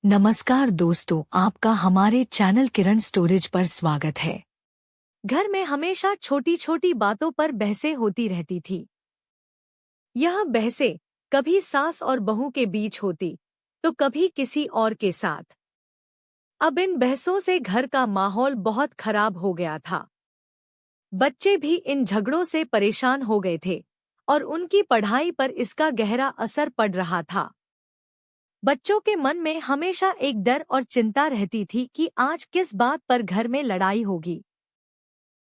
नमस्कार दोस्तों, आपका हमारे चैनल किरण स्टोरेज पर स्वागत है। घर में हमेशा छोटी छोटी बातों पर बहसें होती रहती थी। यह बहसें कभी सास और बहू के बीच होती तो कभी किसी और के साथ। अब इन बहसों से घर का माहौल बहुत खराब हो गया था। बच्चे भी इन झगड़ों से परेशान हो गए थे और उनकी पढ़ाई पर इसका गहरा असर पड़ रहा था। बच्चों के मन में हमेशा एक डर और चिंता रहती थी कि आज किस बात पर घर में लड़ाई होगी।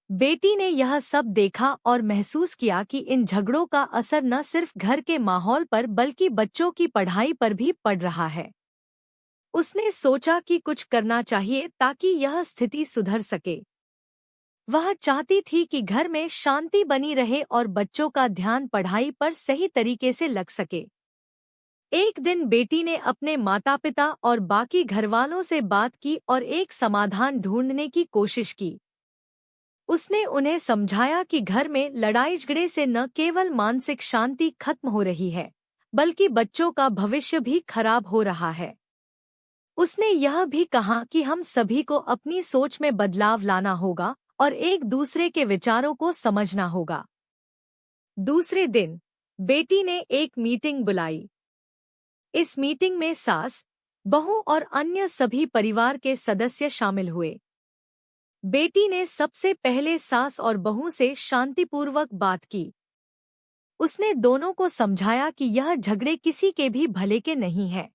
बेटी ने यह सब देखा और महसूस किया कि इन झगड़ों का असर न सिर्फ घर के माहौल पर बल्कि बच्चों की पढ़ाई पर भी पड़ रहा है। उसने सोचा कि कुछ करना चाहिए ताकि यह स्थिति सुधर सके। वह चाहती थी कि घर में शांति बनी रहे और बच्चों का ध्यान पढ़ाई पर सही तरीके से लग सके। एक दिन बेटी ने अपने माता-पिता और बाकी घरवालों से बात की और एक समाधान ढूंढने की कोशिश की। उसने उन्हें समझाया कि घर में लड़ाई-झगड़े से न केवल मानसिक शांति खत्म हो रही है, बल्कि बच्चों का भविष्य भी खराब हो रहा है। उसने यह भी कहा कि हम सभी को अपनी सोच में बदलाव लाना होगा और एक दूसरे के विचारों को समझना होगा। दूसरे दिन बेटी ने एक मीटिंग बुलाई। इस मीटिंग में सास, बहू और अन्य सभी परिवार के सदस्य शामिल हुए। बेटी ने सबसे पहले सास और बहू से शांतिपूर्वक बात की। उसने दोनों को समझाया कि यह झगड़े किसी के भी भले के नहीं हैं।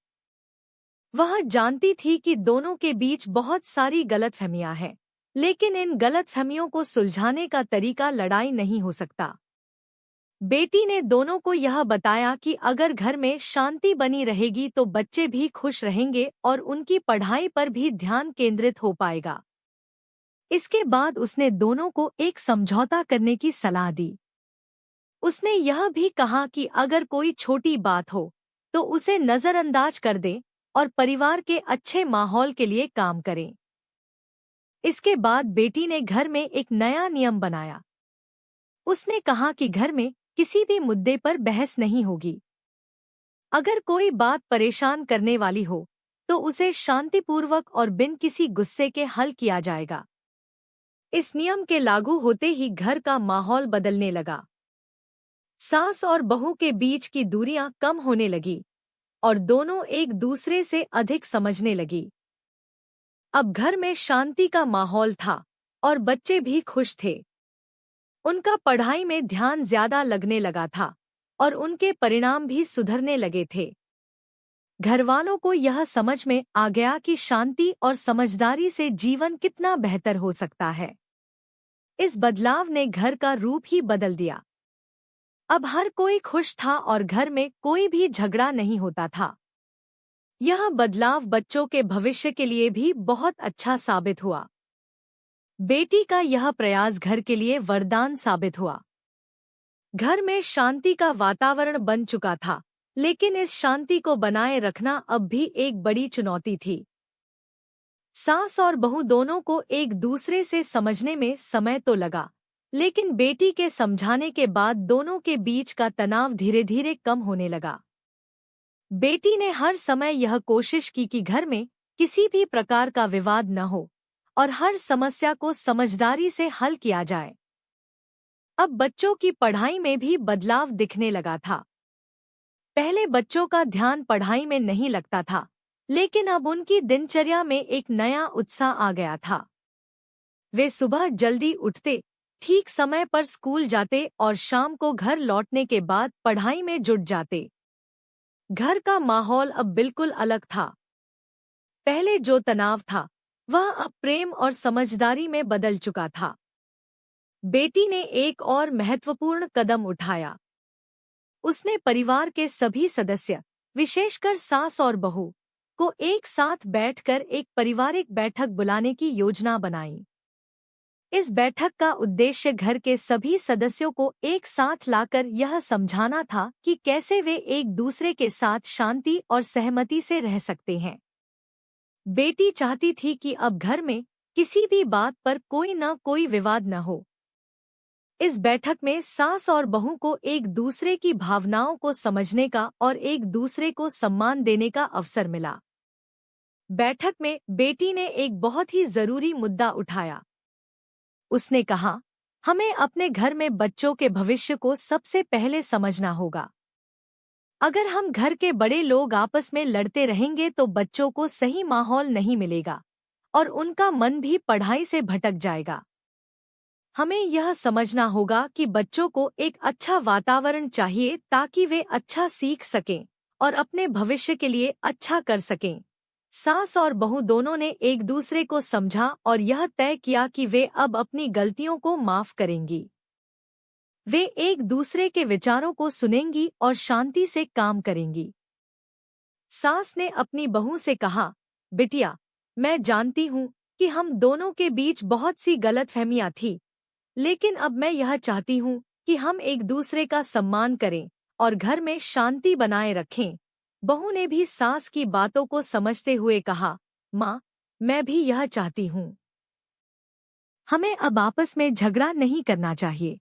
वह जानती थी कि दोनों के बीच बहुत सारी गलतफहमियां हैं, लेकिन इन गलतफहमियों को सुलझाने का तरीका लड़ाई नहीं हो सकता। बेटी ने दोनों को यह बताया कि अगर घर में शांति बनी रहेगी तो बच्चे भी खुश रहेंगे और उनकी पढ़ाई पर भी ध्यान केंद्रित हो पाएगा। इसके बाद उसने दोनों को एक समझौता करने की सलाह दी। उसने यह भी कहा कि अगर कोई छोटी बात हो तो उसे नजरअंदाज कर दें और परिवार के अच्छे माहौल के लिए काम करें। इसके बाद बेटी ने घर में एक नया नियम बनाया। उसने कहा कि घर में किसी भी मुद्दे पर बहस नहीं होगी। अगर कोई बात परेशान करने वाली हो तो उसे शांतिपूर्वक और बिन किसी गुस्से के हल किया जाएगा। इस नियम के लागू होते ही घर का माहौल बदलने लगा। सास और बहू के बीच की दूरियां कम होने लगी और दोनों एक दूसरे से अधिक समझने लगी। अब घर में शांति का माहौल था और बच्चे भी खुश थे। उनका पढ़ाई में ध्यान ज्यादा लगने लगा था और उनके परिणाम भी सुधरने लगे थे। घरवालों को यह समझ में आ गया कि शांति और समझदारी से जीवन कितना बेहतर हो सकता है। इस बदलाव ने घर का रूप ही बदल दिया। अब हर कोई खुश था और घर में कोई भी झगड़ा नहीं होता था। यह बदलाव बच्चों के भविष्य के लिए भी बहुत अच्छा साबित हुआ। बेटी का यह प्रयास घर के लिए वरदान साबित हुआ। घर में शांति का वातावरण बन चुका था, लेकिन इस शांति को बनाए रखना अब भी एक बड़ी चुनौती थी। सास और बहू दोनों को एक दूसरे से समझने में समय तो लगा, लेकिन बेटी के समझाने के बाद दोनों के बीच का तनाव धीरे धीरे कम होने लगा। बेटी ने हर समय यह कोशिश की कि घर में किसी भी प्रकार का विवाद न हो और हर समस्या को समझदारी से हल किया जाए। अब बच्चों की पढ़ाई में भी बदलाव दिखने लगा था। पहले बच्चों का ध्यान पढ़ाई में नहीं लगता था, लेकिन अब उनकी दिनचर्या में एक नया उत्साह आ गया था। वे सुबह जल्दी उठते, ठीक समय पर स्कूल जाते और शाम को घर लौटने के बाद पढ़ाई में जुट जाते। घर का माहौल अब बिल्कुल अलग था। पहले जो तनाव था, वह अब प्रेम और समझदारी में बदल चुका था। बेटी ने एक और महत्वपूर्ण कदम उठाया। उसने परिवार के सभी सदस्य, विशेषकर सास और बहू, को एक साथ बैठकर एक पारिवारिक बैठक बुलाने की योजना बनाई। इस बैठक का उद्देश्य घर के सभी सदस्यों को एक साथ लाकर यह समझाना था कि कैसे वे एक दूसरे के साथ शांति और सहमति से रह सकते हैं। बेटी चाहती थी कि अब घर में किसी भी बात पर कोई न कोई विवाद न हो। इस बैठक में सास और बहू को एक दूसरे की भावनाओं को समझने का और एक दूसरे को सम्मान देने का अवसर मिला। बैठक में बेटी ने एक बहुत ही जरूरी मुद्दा उठाया। उसने कहा, हमें अपने घर में बच्चों के भविष्य को सबसे पहले समझना होगा। अगर हम घर के बड़े लोग आपस में लड़ते रहेंगे तो बच्चों को सही माहौल नहीं मिलेगा और उनका मन भी पढ़ाई से भटक जाएगा। हमें यह समझना होगा कि बच्चों को एक अच्छा वातावरण चाहिए ताकि वे अच्छा सीख सकें और अपने भविष्य के लिए अच्छा कर सकें। सास और बहू दोनों ने एक दूसरे को समझा और यह तय किया कि वे अब अपनी गलतियों को माफ करेंगी। वे एक दूसरे के विचारों को सुनेंगी और शांति से काम करेंगी। सास ने अपनी बहू से कहा, बिटिया, मैं जानती हूँ कि हम दोनों के बीच बहुत सी गलतफहमियां थी, लेकिन अब मैं यह चाहती हूँ कि हम एक दूसरे का सम्मान करें और घर में शांति बनाए रखें। बहू ने भी सास की बातों को समझते हुए कहा, माँ, मैं भी यह चाहती हूँ। हमें अब आपस में झगड़ा नहीं करना चाहिए।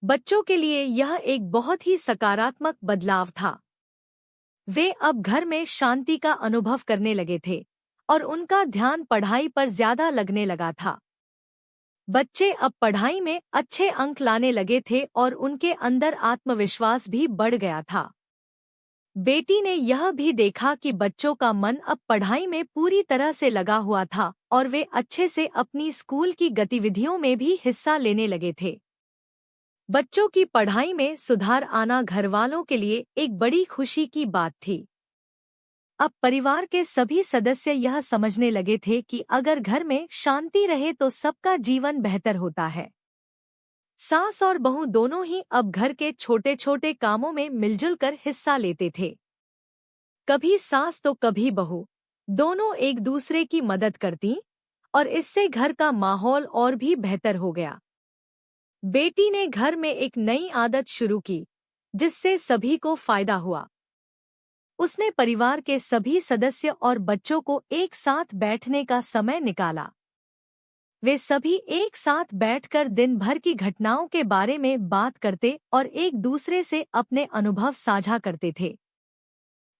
बच्चों के लिए यह एक बहुत ही सकारात्मक बदलाव था। वे अब घर में शांति का अनुभव करने लगे थे और उनका ध्यान पढ़ाई पर ज्यादा लगने लगा था। बच्चे अब पढ़ाई में अच्छे अंक लाने लगे थे और उनके अंदर आत्मविश्वास भी बढ़ गया था। बेटी ने यह भी देखा कि बच्चों का मन अब पढ़ाई में पूरी तरह से लगा हुआ था और वे अच्छे से अपनी स्कूल की गतिविधियों में भी हिस्सा लेने लगे थे। बच्चों की पढ़ाई में सुधार आना घरवालों के लिए एक बड़ी खुशी की बात थी। अब परिवार के सभी सदस्य यह समझने लगे थे कि अगर घर में शांति रहे तो सबका जीवन बेहतर होता है। सास और बहू दोनों ही अब घर के छोटे छोटे कामों में मिलजुल कर हिस्सा लेते थे। कभी सास तो कभी बहू, दोनों एक दूसरे की मदद करती और इससे घर का माहौल और भी बेहतर हो गया। बेटी ने घर में एक नई आदत शुरू की, जिससे सभी को फायदा हुआ। उसने परिवार के सभी सदस्य और बच्चों को एक साथ बैठने का समय निकाला। वे सभी एक साथ बैठकर दिन भर की घटनाओं के बारे में बात करते और एक दूसरे से अपने अनुभव साझा करते थे।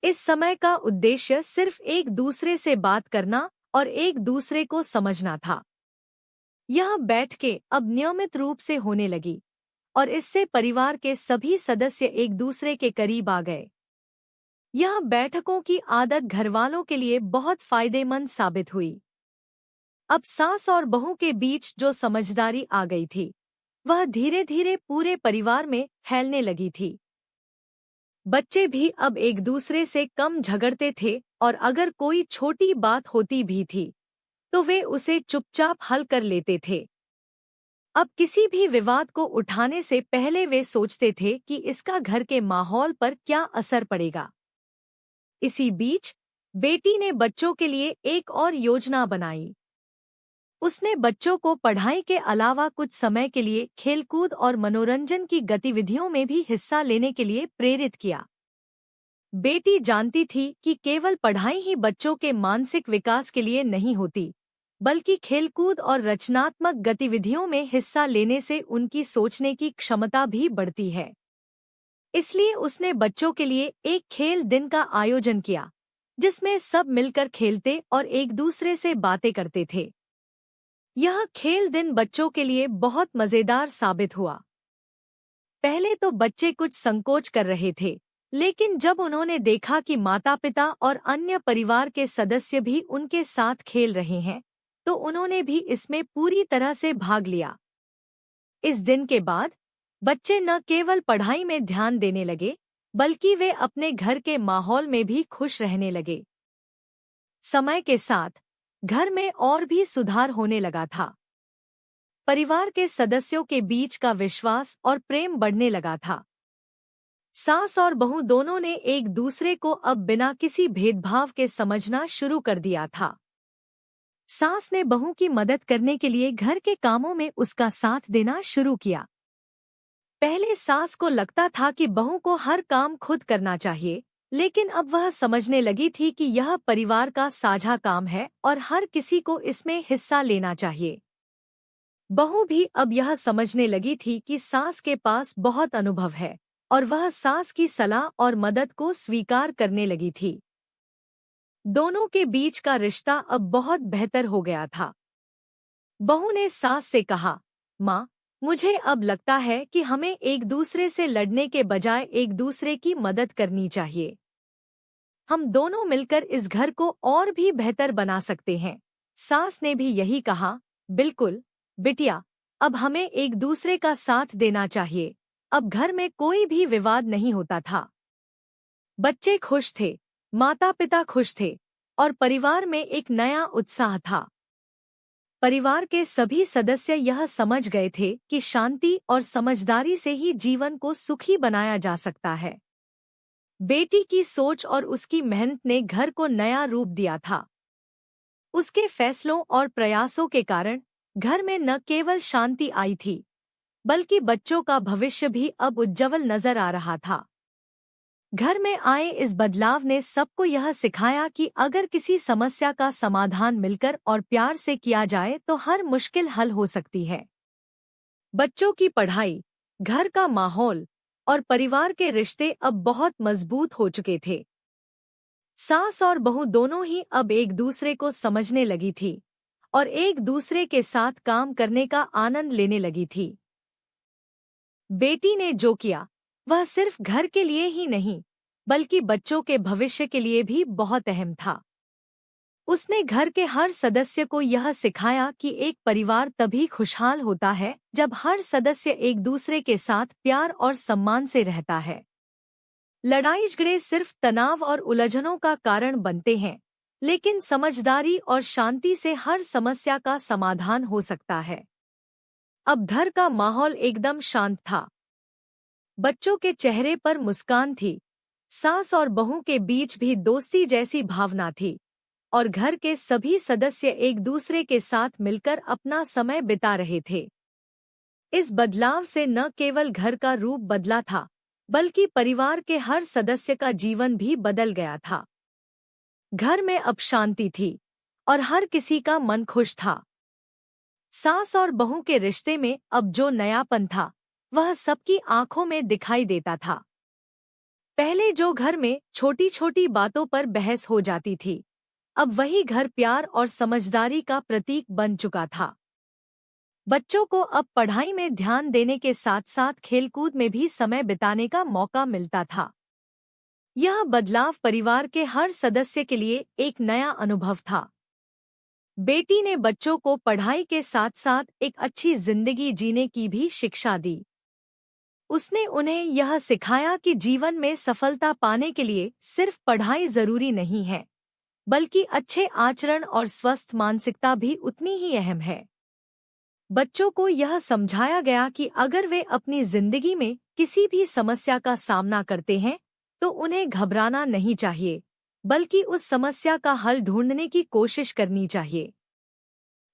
इस समय का उद्देश्य सिर्फ एक दूसरे से बात करना और एक दूसरे को समझना था। यह बैठकें अब नियमित रूप से होने लगी और इससे परिवार के सभी सदस्य एक दूसरे के करीब आ गए। यह बैठकों की आदत घरवालों के लिए बहुत फायदेमंद साबित हुई। अब सास और बहू के बीच जो समझदारी आ गई थी, वह धीरे धीरे पूरे परिवार में फैलने लगी थी। बच्चे भी अब एक दूसरे से कम झगड़ते थे और अगर कोई छोटी बात होती भी थी, तो वे उसे चुपचाप हल कर लेते थे। अब किसी भी विवाद को उठाने से पहले वे सोचते थे कि इसका घर के माहौल पर क्या असर पड़ेगा। इसी बीच बेटी ने बच्चों के लिए एक और योजना बनाई। उसने बच्चों को पढ़ाई के अलावा कुछ समय के लिए खेलकूद और मनोरंजन की गतिविधियों में भी हिस्सा लेने के लिए प्रेरित किया। बेटी जानती थी कि केवल पढ़ाई ही बच्चों के मानसिक विकास के लिए नहीं होती, बल्कि खेलकूद और रचनात्मक गतिविधियों में हिस्सा लेने से उनकी सोचने की क्षमता भी बढ़ती है। इसलिए उसने बच्चों के लिए एक खेल दिन का आयोजन किया, जिसमें सब मिलकर खेलते और एक दूसरे से बातें करते थे। यह खेल दिन बच्चों के लिए बहुत मजेदार साबित हुआ। पहले तो बच्चे कुछ संकोच कर रहे थे, लेकिन जब उन्होंने देखा कि माता-पिता और अन्य परिवार के सदस्य भी उनके साथ खेल रहे हैं, तो उन्होंने भी इसमें पूरी तरह से भाग लिया। इस दिन के बाद बच्चे न केवल पढ़ाई में ध्यान देने लगे, बल्कि वे अपने घर के माहौल में भी खुश रहने लगे। समय के साथ घर में और भी सुधार होने लगा था। परिवार के सदस्यों के बीच का विश्वास और प्रेम बढ़ने लगा था। सास और बहू दोनों ने एक दूसरे को अब बिना किसी भेदभाव के समझना शुरू कर दिया था। सास ने बहू की मदद करने के लिए घर के कामों में उसका साथ देना शुरू किया। पहले सास को लगता था कि बहू को हर काम खुद करना चाहिए, लेकिन अब वह समझने लगी थी कि यह परिवार का साझा काम है और हर किसी को इसमें हिस्सा लेना चाहिए। बहू भी अब यह समझने लगी थी कि सास के पास बहुत अनुभव है और वह सास की सलाह और मदद को स्वीकार करने लगी थी। दोनों के बीच का रिश्ता अब बहुत बेहतर हो गया था। बहू ने सास से कहा, माँ, मुझे अब लगता है कि हमें एक दूसरे से लड़ने के बजाय एक दूसरे की मदद करनी चाहिए। हम दोनों मिलकर इस घर को और भी बेहतर बना सकते हैं। सास ने भी यही कहा, बिल्कुल बिटिया, अब हमें एक दूसरे का साथ देना चाहिए। अब घर में कोई भी विवाद नहीं होता था। बच्चे खुश थे, माता पिता खुश थे और परिवार में एक नया उत्साह था। परिवार के सभी सदस्य यह समझ गए थे कि शांति और समझदारी से ही जीवन को सुखी बनाया जा सकता है। बेटी की सोच और उसकी मेहनत ने घर को नया रूप दिया था। उसके फैसलों और प्रयासों के कारण घर में न केवल शांति आई थी, बल्कि बच्चों का भविष्य भी अब उज्जवल नजर आ रहा था। घर में आए इस बदलाव ने सबको यह सिखाया कि अगर किसी समस्या का समाधान मिलकर और प्यार से किया जाए तो हर मुश्किल हल हो सकती है। बच्चों की पढ़ाई, घर का माहौल और परिवार के रिश्ते अब बहुत मजबूत हो चुके थे। सास और बहू दोनों ही अब एक दूसरे को समझने लगी थी और एक दूसरे के साथ काम करने का आनंद लेने लगी थी। बेटी ने जो किया वह सिर्फ घर के लिए ही नहीं, बल्कि बच्चों के भविष्य के लिए भी बहुत अहम था। उसने घर के हर सदस्य को यह सिखाया कि एक परिवार तभी खुशहाल होता है जब हर सदस्य एक दूसरे के साथ प्यार और सम्मान से रहता है। लड़ाई झगड़े सिर्फ तनाव और उलझनों का कारण बनते हैं, लेकिन समझदारी और शांति से हर समस्या का समाधान हो सकता है। अब घर का माहौल एकदम शांत था। बच्चों के चेहरे पर मुस्कान थी, सास और बहू के बीच भी दोस्ती जैसी भावना थी और घर के सभी सदस्य एक दूसरे के साथ मिलकर अपना समय बिता रहे थे। इस बदलाव से न केवल घर का रूप बदला था, बल्कि परिवार के हर सदस्य का जीवन भी बदल गया था। घर में अब शांति थी और हर किसी का मन खुश था। सास और बहू के रिश्ते में अब जो नयापन था, वह सबकी आंखों में दिखाई देता था। पहले जो घर में छोटी छोटी बातों पर बहस हो जाती थी, अब वही घर प्यार और समझदारी का प्रतीक बन चुका था। बच्चों को अब पढ़ाई में ध्यान देने के साथ साथ खेलकूद में भी समय बिताने का मौका मिलता था। यह बदलाव परिवार के हर सदस्य के लिए एक नया अनुभव था। बेटी ने बच्चों को पढ़ाई के साथ साथ एक अच्छी जिंदगी जीने की भी शिक्षा दी। उसने उन्हें यह सिखाया कि जीवन में सफलता पाने के लिए सिर्फ पढ़ाई जरूरी नहीं है, बल्कि अच्छे आचरण और स्वस्थ मानसिकता भी उतनी ही अहम है। बच्चों को यह समझाया गया कि अगर वे अपनी जिंदगी में किसी भी समस्या का सामना करते हैं, तो उन्हें घबराना नहीं चाहिए, बल्कि उस समस्या का हल ढूंढने की कोशिश करनी चाहिए।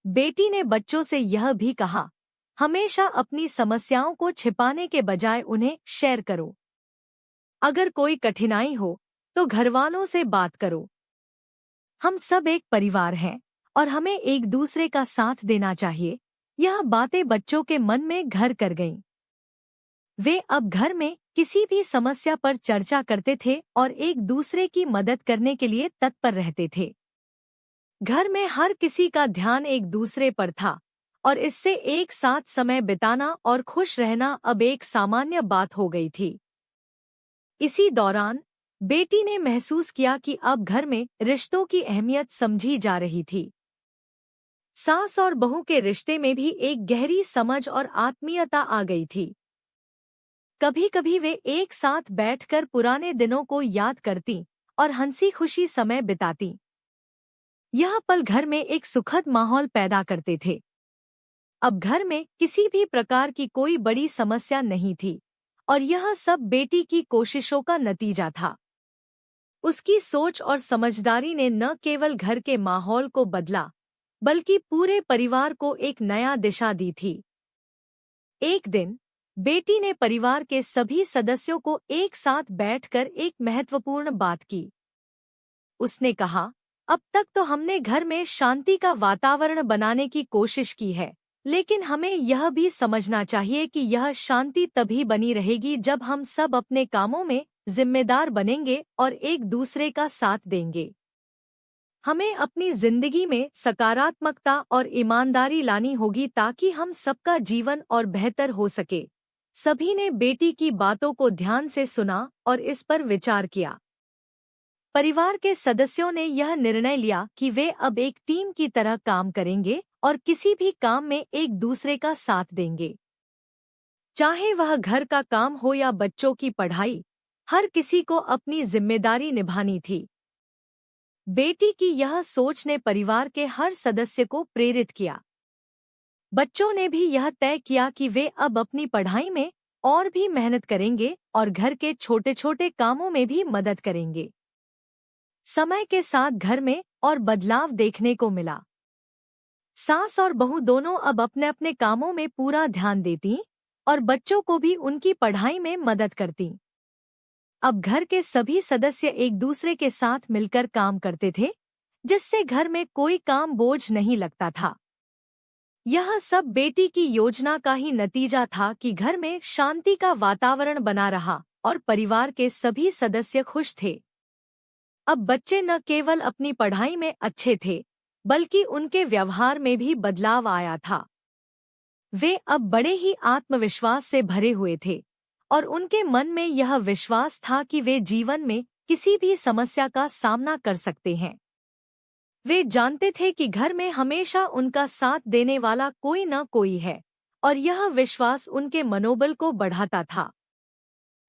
बेटी ने बच्चों से यह भी कहा, हमेशा अपनी समस्याओं को छिपाने के बजाय उन्हें शेयर करो। अगर कोई कठिनाई हो तो घरवालों से बात करो। हम सब एक परिवार हैं और हमें एक दूसरे का साथ देना चाहिए। यह बातें बच्चों के मन में घर कर गईं। वे अब घर में किसी भी समस्या पर चर्चा करते थे और एक दूसरे की मदद करने के लिए तत्पर रहते थे। घर में हर किसी का ध्यान एक दूसरे पर था और इससे एक साथ समय बिताना और खुश रहना अब एक सामान्य बात हो गई थी। इसी दौरान बेटी ने महसूस किया कि अब घर में रिश्तों की अहमियत समझी जा रही थी। सास और बहू के रिश्ते में भी एक गहरी समझ और आत्मीयता आ गई थी। कभी कभी वे एक साथ बैठकर पुराने दिनों को याद करती और हंसी खुशी समय बिताती। यह पल घर में एक सुखद माहौल पैदा करते थे। अब घर में किसी भी प्रकार की कोई बड़ी समस्या नहीं थी और यह सब बेटी की कोशिशों का नतीजा था। उसकी सोच और समझदारी ने न केवल घर के माहौल को बदला, बल्कि पूरे परिवार को एक नया दिशा दी थी। एक दिन बेटी ने परिवार के सभी सदस्यों को एक साथ बैठकर एक महत्वपूर्ण बात की। उसने कहा, अब तक तो हमने घर में शांति का वातावरण बनाने की कोशिश की है, लेकिन हमें यह भी समझना चाहिए कि यह शांति तभी बनी रहेगी जब हम सब अपने कामों में जिम्मेदार बनेंगे और एक दूसरे का साथ देंगे। हमें अपनी जिंदगी में सकारात्मकता और ईमानदारी लानी होगी ताकि हम सबका जीवन और बेहतर हो सके। सभी ने बेटी की बातों को ध्यान से सुना और इस पर विचार किया। परिवार के सदस्यों ने यह निर्णय लिया कि वे अब एक टीम की तरह काम करेंगे और किसी भी काम में एक दूसरे का साथ देंगे। चाहे वह घर का काम हो या बच्चों की पढ़ाई, हर किसी को अपनी जिम्मेदारी निभानी थी। बेटी की यह सोच ने परिवार के हर सदस्य को प्रेरित किया। बच्चों ने भी यह तय किया कि वे अब अपनी पढ़ाई में और भी मेहनत करेंगे और घर के छोटे छोटे कामों में भी मदद करेंगे। समय के साथ घर में और बदलाव देखने को मिला। सास और बहू दोनों अब अपने अपने कामों में पूरा ध्यान देती और बच्चों को भी उनकी पढ़ाई में मदद करती। अब घर के सभी सदस्य एक दूसरे के साथ मिलकर काम करते थे, जिससे घर में कोई काम बोझ नहीं लगता था। यह सब बेटी की योजना का ही नतीजा था कि घर में शांति का वातावरण बना रहा और परिवार के सभी सदस्य खुश थे। अब बच्चे न केवल अपनी पढ़ाई में अच्छे थे, बल्कि उनके व्यवहार में भी बदलाव आया था। वे अब बड़े ही आत्मविश्वास से भरे हुए थे और उनके मन में यह विश्वास था कि वे जीवन में किसी भी समस्या का सामना कर सकते हैं। वे जानते थे कि घर में हमेशा उनका साथ देने वाला कोई न कोई है और यह विश्वास उनके मनोबल को बढ़ाता था।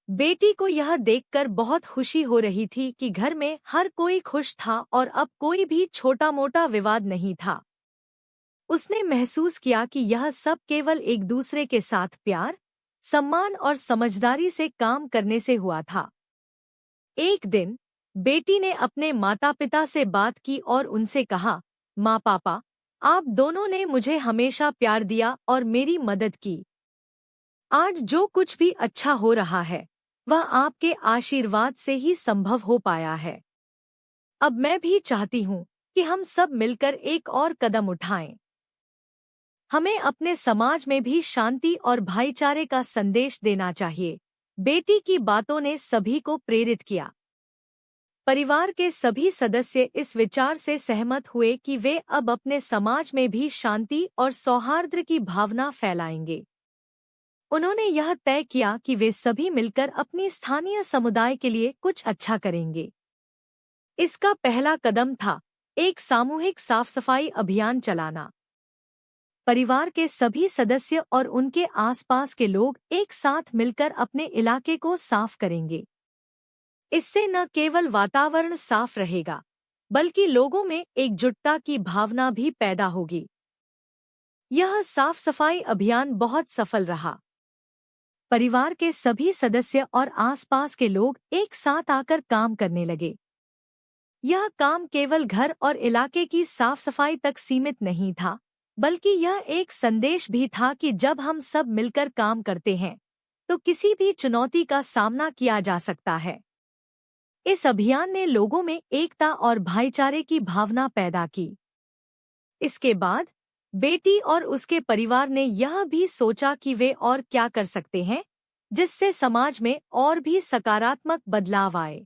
बेटी को यह देखकर बहुत खुशी हो रही थी कि घर में हर कोई खुश था और अब कोई भी छोटा मोटा विवाद नहीं था। उसने महसूस किया कि यह सब केवल एक दूसरे के साथ प्यार, सम्मान और समझदारी से काम करने से हुआ था। एक दिन बेटी ने अपने माता पिता से बात की और उनसे कहा, माँ पापा, आप दोनों ने मुझे हमेशा प्यार दिया और मेरी मदद की। आज जो कुछ भी अच्छा हो रहा है वह आपके आशीर्वाद से ही संभव हो पाया है। अब मैं भी चाहती हूँ कि हम सब मिलकर एक और कदम उठाएं। हमें अपने समाज में भी शांति और भाईचारे का संदेश देना चाहिए। बेटी की बातों ने सभी को प्रेरित किया। परिवार के सभी सदस्य इस विचार से सहमत हुए कि वे अब अपने समाज में भी शांति और सौहार्द की भावना फैलाएंगे। उन्होंने यह तय किया कि वे सभी मिलकर अपनी स्थानीय समुदाय के लिए कुछ अच्छा करेंगे। इसका पहला कदम था एक सामूहिक साफ सफाई अभियान चलाना। परिवार के सभी सदस्य और उनके आसपास के लोग एक साथ मिलकर अपने इलाके को साफ करेंगे। इससे न केवल वातावरण साफ रहेगा, बल्कि लोगों में एकजुटता की भावना भी पैदा होगी। यह साफ सफाई अभियान बहुत सफल रहा। परिवार के सभी सदस्य और आसपास के लोग एक साथ आकर काम करने लगे। यह काम केवल घर और इलाके की साफ सफाई तक सीमित नहीं था, बल्कि यह एक संदेश भी था कि जब हम सब मिलकर काम करते हैं तो किसी भी चुनौती का सामना किया जा सकता है। इस अभियान ने लोगों में एकता और भाईचारे की भावना पैदा की। इसके बाद बेटी और उसके परिवार ने यह भी सोचा कि वे और क्या कर सकते हैं जिससे समाज में और भी सकारात्मक बदलाव आए।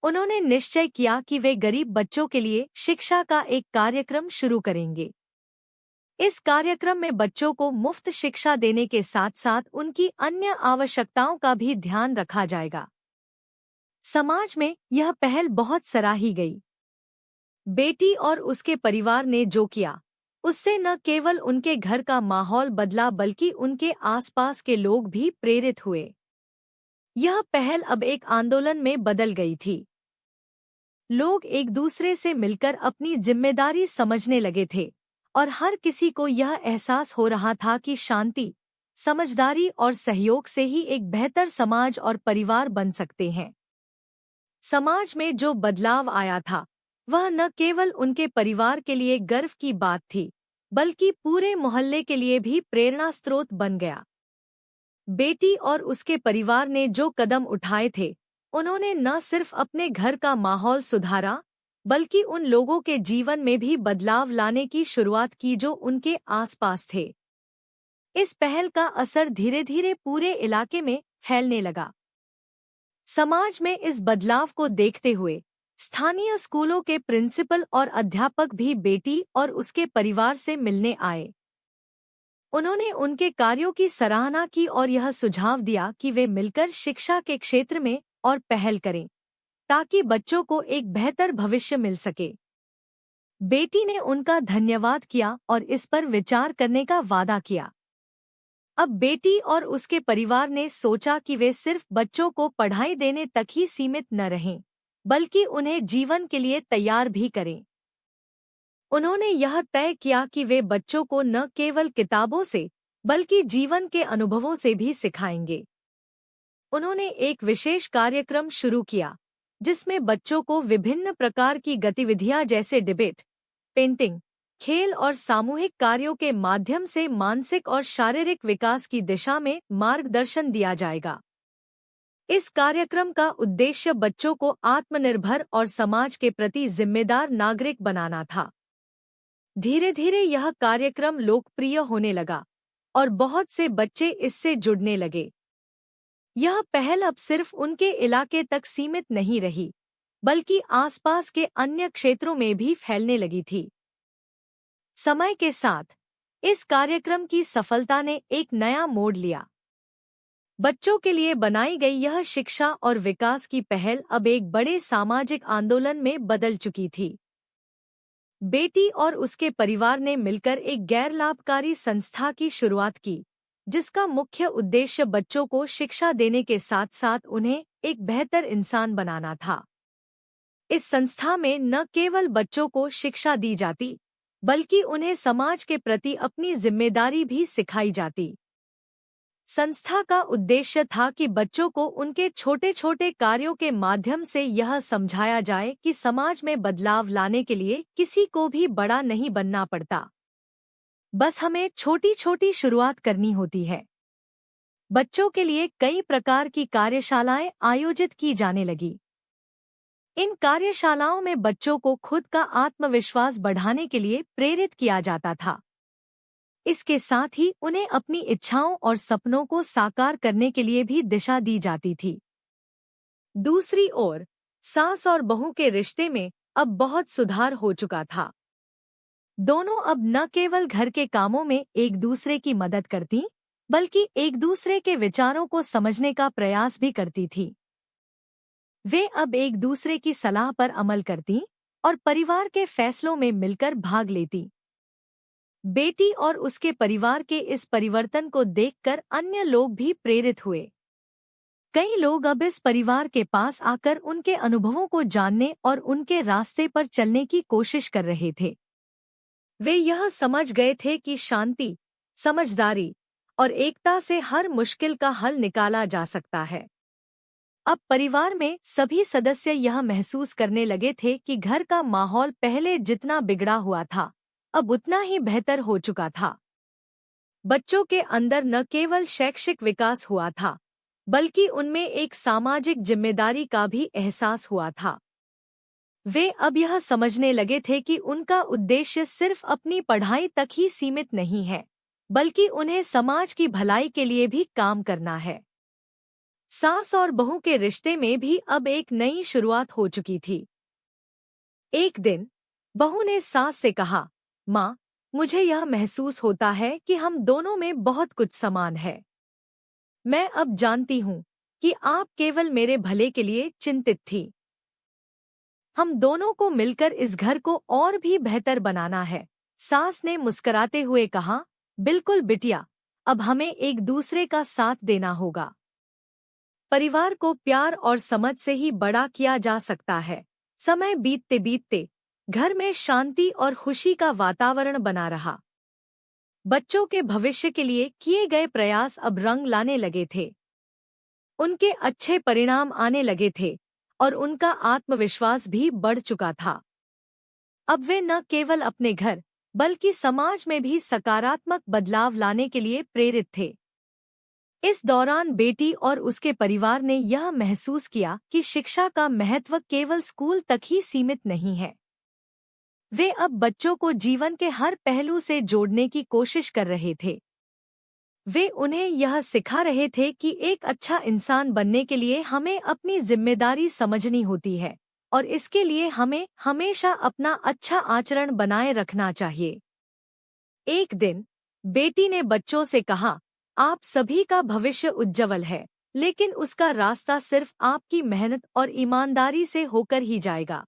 उन्होंने निश्चय किया कि वे गरीब बच्चों के लिए शिक्षा का एक कार्यक्रम शुरू करेंगे। इस कार्यक्रम में बच्चों को मुफ्त शिक्षा देने के साथ साथ उनकी अन्य आवश्यकताओं का भी ध्यान रखा जाएगा। समाज में यह पहल बहुत सराही गई। बेटी और उसके परिवार ने जो किया उससे न केवल उनके घर का माहौल बदला बल्कि उनके आसपास के लोग भी प्रेरित हुए। यह पहल अब एक आंदोलन में बदल गई थी। लोग एक दूसरे से मिलकर अपनी जिम्मेदारी समझने लगे थे और हर किसी को यह एहसास हो रहा था कि शांति, समझदारी और सहयोग से ही एक बेहतर समाज और परिवार बन सकते हैं। समाज में जो बदलाव आया था वह न केवल उनके परिवार के लिए गर्व की बात थी, बल्कि पूरे मोहल्ले के लिए भी प्रेरणा स्रोत बन गया। बेटी और उसके परिवार ने जो कदम उठाए थे, उन्होंने न सिर्फ अपने घर का माहौल सुधारा, बल्कि उन लोगों के जीवन में भी बदलाव लाने की शुरुआत की जो उनके आसपास थे। इस पहल का असर धीरे धीरे पूरे इलाके में फैलने लगा। समाज में इस बदलाव को देखते हुए स्थानीय स्कूलों के प्रिंसिपल और अध्यापक भी बेटी और उसके परिवार से मिलने आए। उन्होंने उनके कार्यों की सराहना की और यह सुझाव दिया कि वे मिलकर शिक्षा के क्षेत्र में और पहल करें, ताकि बच्चों को एक बेहतर भविष्य मिल सके। बेटी ने उनका धन्यवाद किया और इस पर विचार करने का वादा किया। अब बेटी और उसके परिवार ने सोचा कि वे सिर्फ बच्चों को पढ़ाई देने तक ही सीमित न रहें, बल्कि उन्हें जीवन के लिए तैयार भी करें। उन्होंने यह तय किया कि वे बच्चों को न केवल किताबों से बल्कि जीवन के अनुभवों से भी सिखाएंगे। उन्होंने एक विशेष कार्यक्रम शुरू किया जिसमें बच्चों को विभिन्न प्रकार की गतिविधियां जैसे डिबेट, पेंटिंग, खेल और सामूहिक कार्यों के माध्यम से मानसिक और शारीरिक विकास की दिशा में मार्गदर्शन दिया जाएगा। इस कार्यक्रम का उद्देश्य बच्चों को आत्मनिर्भर और समाज के प्रति जिम्मेदार नागरिक बनाना था। धीरे धीरे यह कार्यक्रम लोकप्रिय होने लगा और बहुत से बच्चे इससे जुड़ने लगे। यह पहल अब सिर्फ उनके इलाके तक सीमित नहीं रही, बल्कि आसपास के अन्य क्षेत्रों में भी फैलने लगी थी। समय के साथ इस कार्यक्रम की सफलता ने एक नया मोड़ लिया। बच्चों के लिए बनाई गई यह शिक्षा और विकास की पहल अब एक बड़े सामाजिक आंदोलन में बदल चुकी थी। बेटी और उसके परिवार ने मिलकर एक गैर लाभकारी संस्था की शुरुआत की, जिसका मुख्य उद्देश्य बच्चों को शिक्षा देने के साथ साथ उन्हें एक बेहतर इंसान बनाना था। इस संस्था में न केवल बच्चों को शिक्षा दी जाती, बल्कि उन्हें समाज के प्रति अपनी जिम्मेदारी भी सिखाई जाती। संस्था का उद्देश्य था कि बच्चों को उनके छोटे छोटे कार्यों के माध्यम से यह समझाया जाए कि समाज में बदलाव लाने के लिए किसी को भी बड़ा नहीं बनना पड़ता, बस हमें छोटी छोटी शुरुआत करनी होती है। बच्चों के लिए कई प्रकार की कार्यशालाएं आयोजित की जाने लगी। इन कार्यशालाओं में बच्चों को खुद का आत्मविश्वास बढ़ाने के लिए प्रेरित किया जाता था। इसके साथ ही उन्हें अपनी इच्छाओं और सपनों को साकार करने के लिए भी दिशा दी जाती थी। दूसरी ओर सास और बहू के रिश्ते में अब बहुत सुधार हो चुका था। दोनों अब न केवल घर के कामों में एक दूसरे की मदद करती, बल्कि एक दूसरे के विचारों को समझने का प्रयास भी करती थी। वे अब एक दूसरे की सलाह पर अमल करती और परिवार के फैसलों में मिलकर भाग लेती। बेटी और उसके परिवार के इस परिवर्तन को देखकर अन्य लोग भी प्रेरित हुए। कई लोग अब इस परिवार के पास आकर उनके अनुभवों को जानने और उनके रास्ते पर चलने की कोशिश कर रहे थे। वे यह समझ गए थे कि शांति, समझदारी और एकता से हर मुश्किल का हल निकाला जा सकता है। अब परिवार में सभी सदस्य यह महसूस करने लगे थे कि घर का माहौल पहले जितना बिगड़ा हुआ था, अब उतना ही बेहतर हो चुका था। बच्चों के अंदर न केवल शैक्षिक विकास हुआ था, बल्कि उनमें एक सामाजिक जिम्मेदारी का भी एहसास हुआ था। वे अब यह समझने लगे थे कि उनका उद्देश्य सिर्फ अपनी पढ़ाई तक ही सीमित नहीं है, बल्कि उन्हें समाज की भलाई के लिए भी काम करना है। सास और बहू के रिश्ते में भी अब एक नई शुरुआत हो चुकी थी। एक दिन बहू ने सास से कहा, माँ, मुझे यह महसूस होता है कि हम दोनों में बहुत कुछ समान है। मैं अब जानती हूँ कि आप केवल मेरे भले के लिए चिंतित थी। हम दोनों को मिलकर इस घर को और भी बेहतर बनाना है। सास ने मुस्कुराते हुए कहा, बिल्कुल बिटिया, अब हमें एक दूसरे का साथ देना होगा। परिवार को प्यार और समझ से ही बड़ा किया जा सकता है। समय बीतते बीतते घर में शांति और खुशी का वातावरण बना रहा। बच्चों के भविष्य के लिए किए गए प्रयास अब रंग लाने लगे थे। उनके अच्छे परिणाम आने लगे थे और उनका आत्मविश्वास भी बढ़ चुका था। अब वे न केवल अपने घर, बल्कि समाज में भी सकारात्मक बदलाव लाने के लिए प्रेरित थे। इस दौरान बेटी और उसके परिवार ने यह महसूस किया कि शिक्षा का महत्व केवल स्कूल तक ही सीमित नहीं है। वे अब बच्चों को जीवन के हर पहलू से जोड़ने की कोशिश कर रहे थे। वे उन्हें यह सिखा रहे थे कि एक अच्छा इंसान बनने के लिए हमें अपनी जिम्मेदारी समझनी होती है और इसके लिए हमें हमेशा अपना अच्छा आचरण बनाए रखना चाहिए। एक दिन बेटी ने बच्चों से कहा, आप सभी का भविष्य उज्जवल है, लेकिन उसका रास्ता सिर्फ आपकी मेहनत और ईमानदारी से होकर ही जाएगा।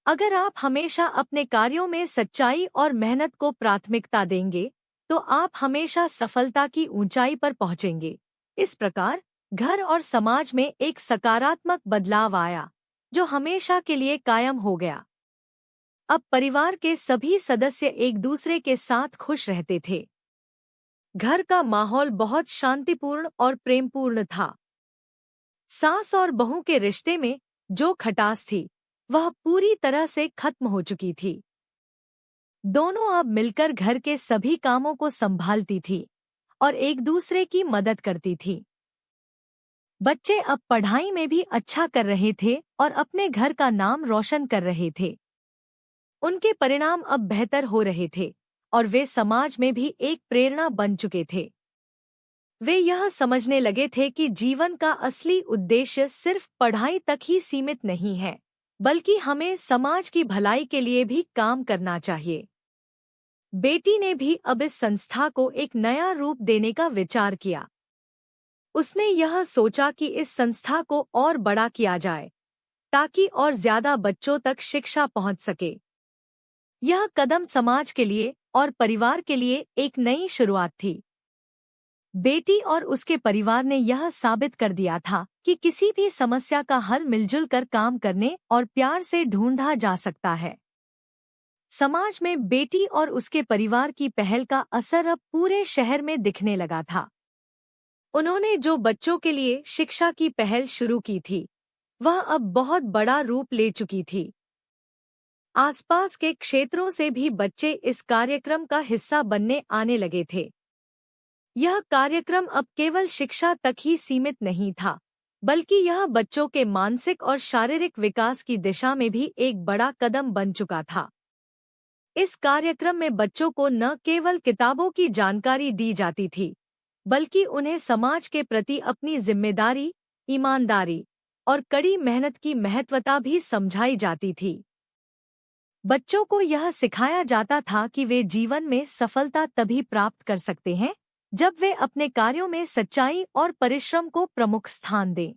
अगर आप हमेशा अपने कार्यों में सच्चाई और मेहनत को प्राथमिकता देंगे, तो आप हमेशा सफलता की ऊंचाई पर पहुंचेंगे। इस प्रकार घर और समाज में एक सकारात्मक बदलाव आया, जो हमेशा के लिए कायम हो गया। अब परिवार के सभी सदस्य एक दूसरे के साथ खुश रहते थे। घर का माहौल बहुत शांतिपूर्ण और प्रेमपूर्ण था। सास और बहू के रिश्ते में जो खटास थी, वह पूरी तरह से खत्म हो चुकी थी। दोनों अब मिलकर घर के सभी कामों को संभालती थी और एक दूसरे की मदद करती थी। बच्चे अब पढ़ाई में भी अच्छा कर रहे थे और अपने घर का नाम रोशन कर रहे थे। उनके परिणाम अब बेहतर हो रहे थे और वे समाज में भी एक प्रेरणा बन चुके थे। वे यह समझने लगे थे कि जीवन का असली उद्देश्य सिर्फ पढ़ाई तक ही सीमित नहीं है, बल्कि हमें समाज की भलाई के लिए भी काम करना चाहिए। बेटी ने भी अब इस संस्था को एक नया रूप देने का विचार किया। उसने यह सोचा कि इस संस्था को और बड़ा किया जाए, ताकि और ज्यादा बच्चों तक शिक्षा पहुंच सके। यह कदम समाज के लिए और परिवार के लिए एक नई शुरुआत थी। बेटी और उसके परिवार ने यह साबित कर दिया था कि किसी भी समस्या का हल मिलजुल कर काम करने और प्यार से ढूंढा जा सकता है। समाज में बेटी और उसके परिवार की पहल का असर अब पूरे शहर में दिखने लगा था। उन्होंने जो बच्चों के लिए शिक्षा की पहल शुरू की थी, वह अब बहुत बड़ा रूप ले चुकी थी। आसपास के क्षेत्रों से भी बच्चे इस कार्यक्रम का हिस्सा बनने आने लगे थे। यह कार्यक्रम अब केवल शिक्षा तक ही सीमित नहीं था, बल्कि यह बच्चों के मानसिक और शारीरिक विकास की दिशा में भी एक बड़ा कदम बन चुका था। इस कार्यक्रम में बच्चों को न केवल किताबों की जानकारी दी जाती थी, बल्कि उन्हें समाज के प्रति अपनी जिम्मेदारी, ईमानदारी और कड़ी मेहनत की महत्वता भी समझाई जाती थी। बच्चों को यह सिखाया जाता था कि वे जीवन में सफलता तभी प्राप्त कर सकते हैं जब वे अपने कार्यों में सच्चाई और परिश्रम को प्रमुख स्थान दें।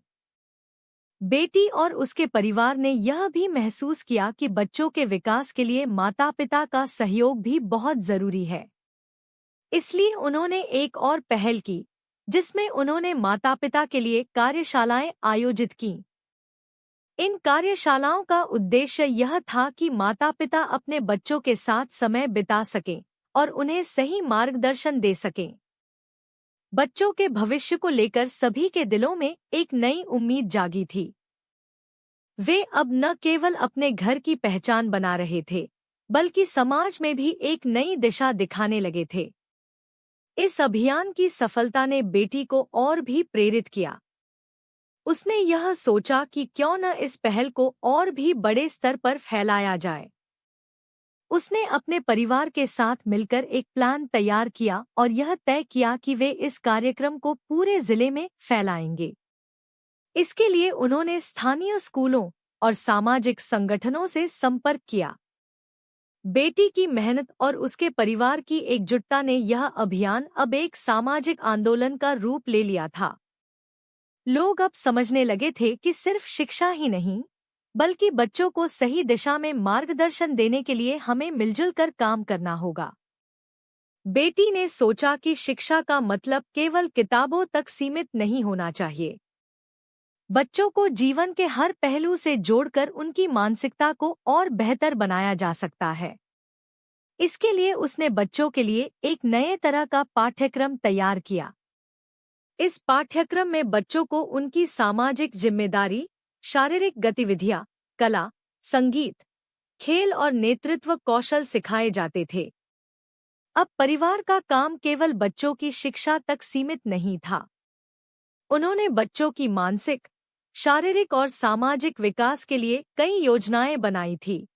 बेटी और उसके परिवार ने यह भी महसूस किया कि बच्चों के विकास के लिए माता-पिता का सहयोग भी बहुत जरूरी है। इसलिए उन्होंने एक और पहल की, जिसमें उन्होंने माता-पिता के लिए कार्यशालाएं आयोजित कीं। इन कार्यशालाओं का उद्देश्य यह था कि माता-पिता अपने बच्चों के साथ समय बिता सकें और उन्हें सही मार्गदर्शन दे सकें। बच्चों के भविष्य को लेकर सभी के दिलों में एक नई उम्मीद जागी थी। वे अब न केवल अपने घर की पहचान बना रहे थे, बल्कि समाज में भी एक नई दिशा दिखाने लगे थे। इस अभियान की सफलता ने बेटी को और भी प्रेरित किया। उसने यह सोचा कि क्यों न इस पहल को और भी बड़े स्तर पर फैलाया जाए। उसने अपने परिवार के साथ मिलकर एक प्लान तैयार किया और यह तय किया कि वे इस कार्यक्रम को पूरे जिले में फैलाएंगे। इसके लिए उन्होंने स्थानीय स्कूलों और सामाजिक संगठनों से संपर्क किया। बेटी की मेहनत और उसके परिवार की एकजुटता ने यह अभियान अब एक सामाजिक आंदोलन का रूप ले लिया था। लोग अब समझने लगे थे कि सिर्फ शिक्षा ही नहीं, बल्कि बच्चों को सही दिशा में मार्गदर्शन देने के लिए हमें मिलजुल कर काम करना होगा। बेटी ने सोचा कि शिक्षा का मतलब केवल किताबों तक सीमित नहीं होना चाहिए। बच्चों को जीवन के हर पहलू से जोड़कर उनकी मानसिकता को और बेहतर बनाया जा सकता है। इसके लिए उसने बच्चों के लिए एक नए तरह का पाठ्यक्रम तैयार किया। इस पाठ्यक्रम में बच्चों को उनकी सामाजिक जिम्मेदारी, शारीरिक गतिविधियां, कला, संगीत, खेल और नेतृत्व कौशल सिखाए जाते थे। अब परिवार का काम केवल बच्चों की शिक्षा तक सीमित नहीं था। उन्होंने बच्चों की मानसिक, शारीरिक और सामाजिक विकास के लिए कई योजनाएं बनाई थी।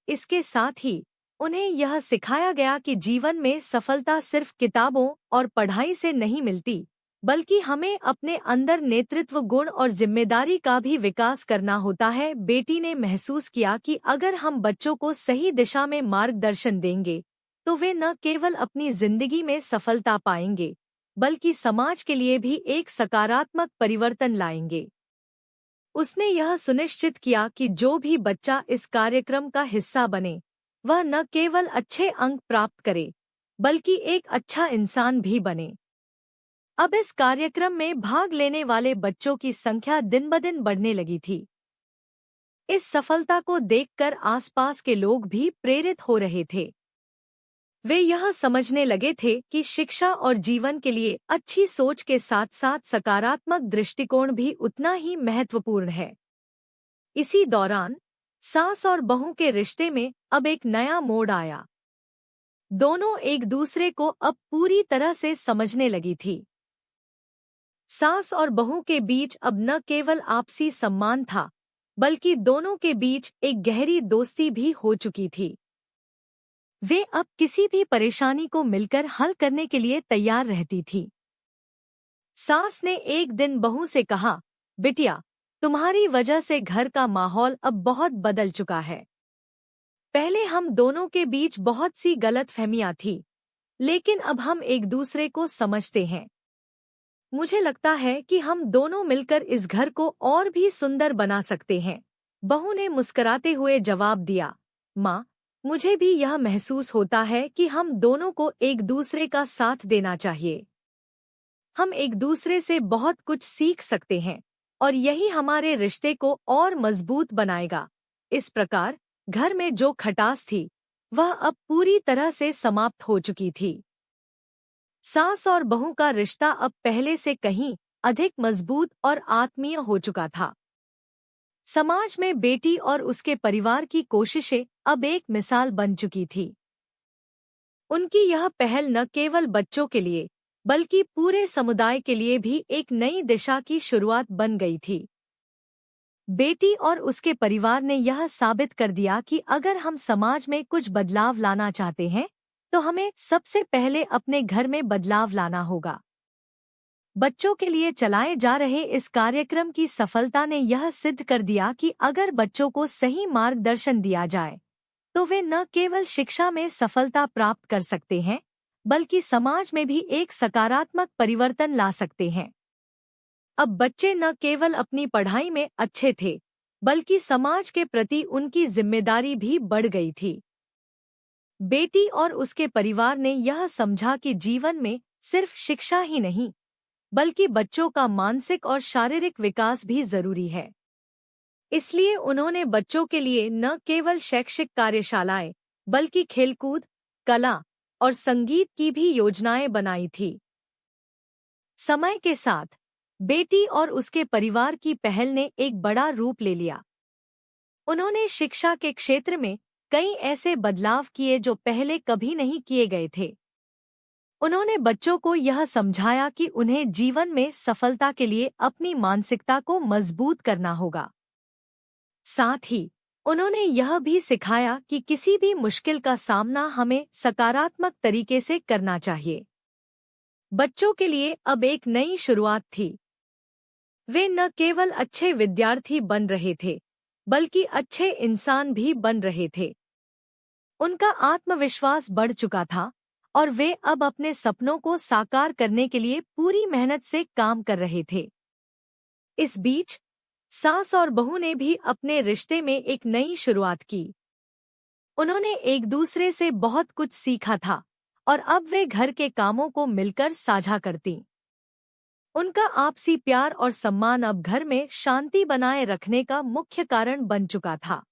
इसके साथ ही उन्हें यह सिखाया गया कि जीवन में सफलता सिर्फ किताबों और पढ़ाई से नहीं मिलती, बल्कि हमें अपने अंदर नेतृत्व गुण और जिम्मेदारी का भी विकास करना होता है। बेटी ने महसूस किया कि अगर हम बच्चों को सही दिशा में मार्गदर्शन देंगे तो वे न केवल अपनी जिंदगी में सफलता पाएंगे बल्कि समाज के लिए भी एक सकारात्मक परिवर्तन लाएंगे। उसने यह सुनिश्चित किया कि जो भी बच्चा इस कार्यक्रम का हिस्सा बने वह न केवल अच्छे अंक प्राप्त करे बल्कि एक अच्छा इंसान भी बने। अब इस कार्यक्रम में भाग लेने वाले बच्चों की संख्या दिन-ब-दिन बढ़ने लगी थी। इस सफलता को देखकर आसपास के लोग भी प्रेरित हो रहे थे। वे यह समझने लगे थे कि शिक्षा और जीवन के लिए अच्छी सोच के साथ-साथ सकारात्मक दृष्टिकोण भी उतना ही महत्वपूर्ण है। इसी दौरान सास और बहू के रिश्ते में अब एक नया मोड़ आया। दोनों एक दूसरे को अब पूरी तरह से समझने लगी थी। सास और बहू के बीच अब न केवल आपसी सम्मान था बल्कि दोनों के बीच एक गहरी दोस्ती भी हो चुकी थी। वे अब किसी भी परेशानी को मिलकर हल करने के लिए तैयार रहती थी। सास ने एक दिन बहू से कहा, बिटिया, तुम्हारी वजह से घर का माहौल अब बहुत बदल चुका है। पहले हम दोनों के बीच बहुत सी गलतफहमियां थी, लेकिन अब हम एक दूसरे को समझते हैं। मुझे लगता है कि हम दोनों मिलकर इस घर को और भी सुंदर बना सकते हैं। बहू ने मुस्कुराते हुए जवाब दिया, माँ, मुझे भी यह महसूस होता है कि हम दोनों को एक दूसरे का साथ देना चाहिए। हम एक दूसरे से बहुत कुछ सीख सकते हैं और यही हमारे रिश्ते को और मजबूत बनाएगा। इस प्रकार घर में जो खटास थी वह अब पूरी तरह से समाप्त हो चुकी थी। सास और बहू का रिश्ता अब पहले से कहीं अधिक मजबूत और आत्मीय हो चुका था। समाज में बेटी और उसके परिवार की कोशिशें अब एक मिसाल बन चुकी थी। उनकी यह पहल न केवल बच्चों के लिए बल्कि पूरे समुदाय के लिए भी एक नई दिशा की शुरुआत बन गई थी। बेटी और उसके परिवार ने यह साबित कर दिया कि अगर हम समाज में कुछ बदलाव लाना चाहते हैं तो हमें सबसे पहले अपने घर में बदलाव लाना होगा। बच्चों के लिए चलाए जा रहे इस कार्यक्रम की सफलता ने यह सिद्ध कर दिया कि अगर बच्चों को सही मार्गदर्शन दिया जाए तो वे न केवल शिक्षा में सफलता प्राप्त कर सकते हैं बल्कि समाज में भी एक सकारात्मक परिवर्तन ला सकते हैं। अब बच्चे न केवल अपनी पढ़ाई में अच्छे थे बल्कि समाज के प्रति उनकी जिम्मेदारी भी बढ़ गई थी। बेटी और उसके परिवार ने यह समझा कि जीवन में सिर्फ शिक्षा ही नहीं बल्कि बच्चों का मानसिक और शारीरिक विकास भी जरूरी है। इसलिए उन्होंने बच्चों के लिए न केवल शैक्षिक कार्यशालाएं बल्कि खेलकूद, कला और संगीत की भी योजनाएं बनाई थी। समय के साथ बेटी और उसके परिवार की पहल ने एक बड़ा रूप ले लिया। उन्होंने शिक्षा के क्षेत्र में कई ऐसे बदलाव किए जो पहले कभी नहीं किए गए थे। उन्होंने बच्चों को यह समझाया कि उन्हें जीवन में सफलता के लिए अपनी मानसिकता को मजबूत करना होगा। साथ ही उन्होंने यह भी सिखाया कि किसी भी मुश्किल का सामना हमें सकारात्मक तरीके से करना चाहिए। बच्चों के लिए अब एक नई शुरुआत थी। वे न केवल अच्छे विद्यार्थी बन रहे थे बल्कि अच्छे इंसान भी बन रहे थे। उनका आत्मविश्वास बढ़ चुका था और वे अब अपने सपनों को साकार करने के लिए पूरी मेहनत से काम कर रहे थे। इस बीच सास और बहू ने भी अपने रिश्ते में एक नई शुरुआत की। उन्होंने एक दूसरे से बहुत कुछ सीखा था और अब वे घर के कामों को मिलकर साझा करती। उनका आपसी प्यार और सम्मान अब घर में शांति बनाए रखने का मुख्य कारण बन चुका था।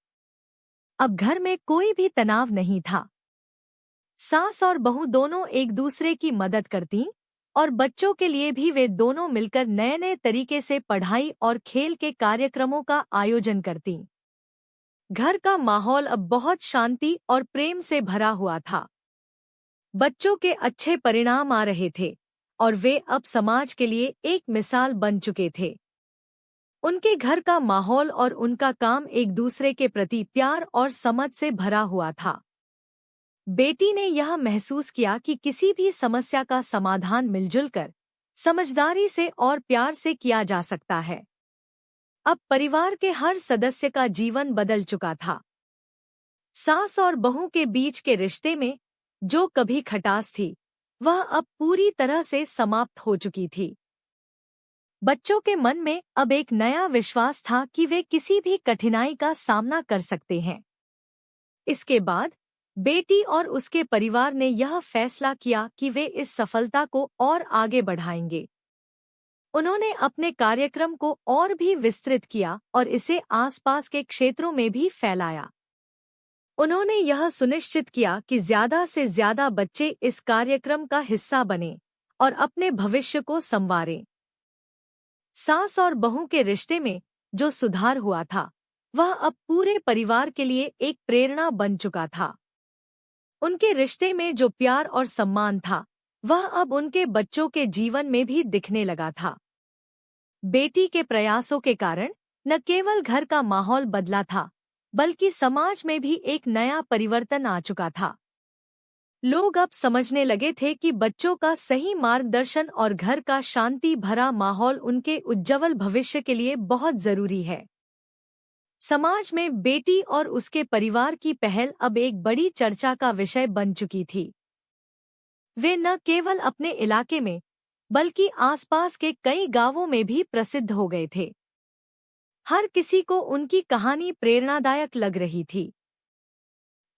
अब घर में कोई भी तनाव नहीं था। सास और बहू दोनों एक दूसरे की मदद करती और बच्चों के लिए भी वे दोनों मिलकर नए नए तरीके से पढ़ाई और खेल के कार्यक्रमों का आयोजन करती। घर का माहौल अब बहुत शांति और प्रेम से भरा हुआ था। बच्चों के अच्छे परिणाम आ रहे थे और वे अब समाज के लिए एक मिसाल बन चुके थे। उनके घर का माहौल और उनका काम एक दूसरे के प्रति प्यार और समझ से भरा हुआ था। बेटी ने यह महसूस किया कि किसी भी समस्या का समाधान मिलजुल कर समझदारी से और प्यार से किया जा सकता है। अब परिवार के हर सदस्य का जीवन बदल चुका था। सास और बहू के बीच के रिश्ते में जो कभी खटास थी, वह अब पूरी तरह से समाप्त हो चुकी थी। बच्चों के मन में अब एक नया विश्वास था कि वे किसी भी कठिनाई का सामना कर सकते हैं। इसके बाद बेटी और उसके परिवार ने यह फैसला किया कि वे इस सफलता को और आगे बढ़ाएंगे। उन्होंने अपने कार्यक्रम को और भी विस्तृत किया और इसे आसपास के क्षेत्रों में भी फैलाया। उन्होंने यह सुनिश्चित किया कि ज्यादा से ज्यादा बच्चे इस कार्यक्रम का हिस्सा बने और अपने भविष्य को संवारें। सास और बहू के रिश्ते में जो सुधार हुआ था, वह अब पूरे परिवार के लिए एक प्रेरणा बन चुका था। उनके रिश्ते में जो प्यार और सम्मान था, वह अब उनके बच्चों के जीवन में भी दिखने लगा था। बेटी के प्रयासों के कारण न केवल घर का माहौल बदला था, बल्कि समाज में भी एक नया परिवर्तन आ चुका था। लोग अब समझने लगे थे कि बच्चों का सही मार्गदर्शन और घर का शांति भरा माहौल उनके उज्ज्वल भविष्य के लिए बहुत जरूरी है। समाज में बेटी और उसके परिवार की पहल अब एक बड़ी चर्चा का विषय बन चुकी थी। वे न केवल अपने इलाके में, बल्कि आसपास के कई गांवों में भी प्रसिद्ध हो गए थे। हर किसी को उनकी कहानी प्रेरणादायक लग रही थी।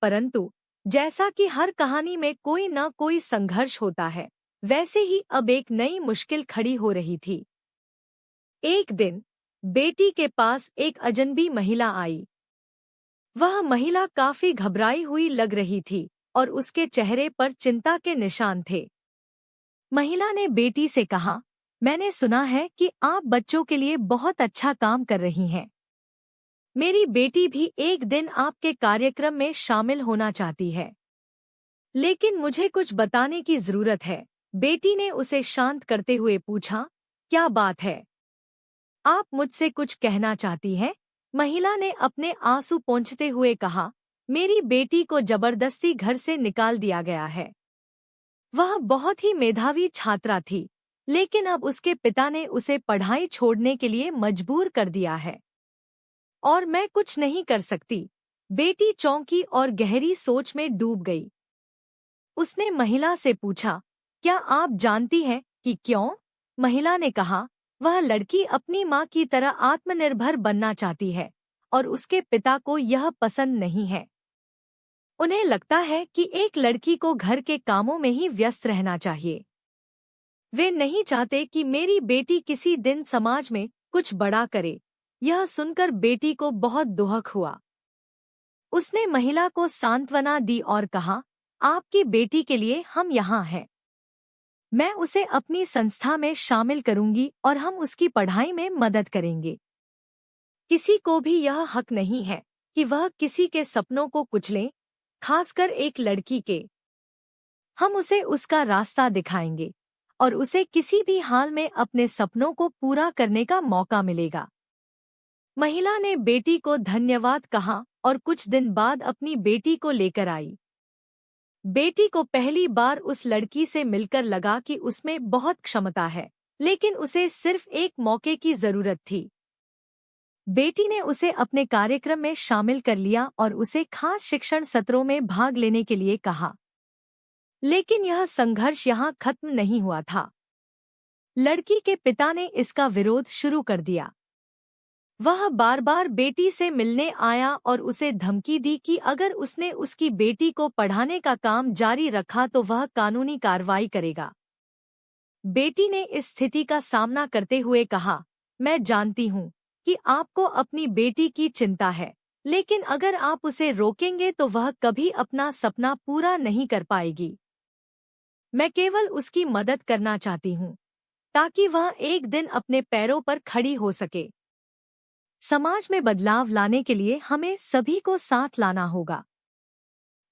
परंतु जैसा कि हर कहानी में कोई न कोई संघर्ष होता है, वैसे ही अब एक नई मुश्किल खड़ी हो रही थी। एक दिन बेटी के पास एक अजनबी महिला आई। वह महिला काफी घबराई हुई लग रही थी और उसके चेहरे पर चिंता के निशान थे। महिला ने बेटी से कहा, मैंने सुना है कि आप बच्चों के लिए बहुत अच्छा काम कर रही हैं। मेरी बेटी भी एक दिन आपके कार्यक्रम में शामिल होना चाहती है, लेकिन मुझे कुछ बताने की जरूरत है। बेटी ने उसे शांत करते हुए पूछा, क्या बात है? आप मुझसे कुछ कहना चाहती हैं? महिला ने अपने आंसू पोंछते हुए कहा, मेरी बेटी को जबरदस्ती घर से निकाल दिया गया है। वह बहुत ही मेधावी छात्रा थी, लेकिन अब उसके पिता ने उसे पढ़ाई छोड़ने के लिए मजबूर कर दिया है और मैं कुछ नहीं कर सकती। बेटी चौंकी और गहरी सोच में डूब गई। उसने महिला से पूछा, क्या आप जानती हैं कि क्यों? महिला ने कहा, वह लड़की अपनी माँ की तरह आत्मनिर्भर बनना चाहती है और उसके पिता को यह पसंद नहीं है। उन्हें लगता है कि एक लड़की को घर के कामों में ही व्यस्त रहना चाहिए। वे नहीं चाहते कि मेरी बेटी किसी दिन समाज में कुछ बड़ा करे। यह सुनकर बेटी को बहुत दुख हुआ। उसने महिला को सांत्वना दी और कहा, आपकी बेटी के लिए हम यहाँ हैं। मैं उसे अपनी संस्था में शामिल करूंगी और हम उसकी पढ़ाई में मदद करेंगे। किसी को भी यह हक नहीं है कि वह किसी के सपनों को कुचले, खासकर एक लड़की के। हम उसे उसका रास्ता दिखाएंगे और उसे किसी भी हाल में अपने सपनों को पूरा करने का मौका मिलेगा। महिला ने बेटी को धन्यवाद कहा और कुछ दिन बाद अपनी बेटी को लेकर आई। बेटी को पहली बार उस लड़की से मिलकर लगा कि उसमें बहुत क्षमता है, लेकिन उसे सिर्फ एक मौके की जरूरत थी। बेटी ने उसे अपने कार्यक्रम में शामिल कर लिया और उसे खास शिक्षण सत्रों में भाग लेने के लिए कहा। लेकिन यह संघर्ष यहाँ खत्म नहीं हुआ था। लड़की के पिता ने इसका विरोध शुरू कर दिया। वह बार बार बेटी से मिलने आया और उसे धमकी दी कि अगर उसने उसकी बेटी को पढ़ाने का काम जारी रखा तो वह कानूनी कार्रवाई करेगा। बेटी ने इस स्थिति का सामना करते हुए कहा, मैं जानती हूँ कि आपको अपनी बेटी की चिंता है, लेकिन अगर आप उसे रोकेंगे तो वह कभी अपना सपना पूरा नहीं कर पाएगी। मैं केवल उसकी मदद करना चाहती हूँ ताकि वह एक दिन अपने पैरों पर खड़ी हो सके। समाज में बदलाव लाने के लिए हमें सभी को साथ लाना होगा।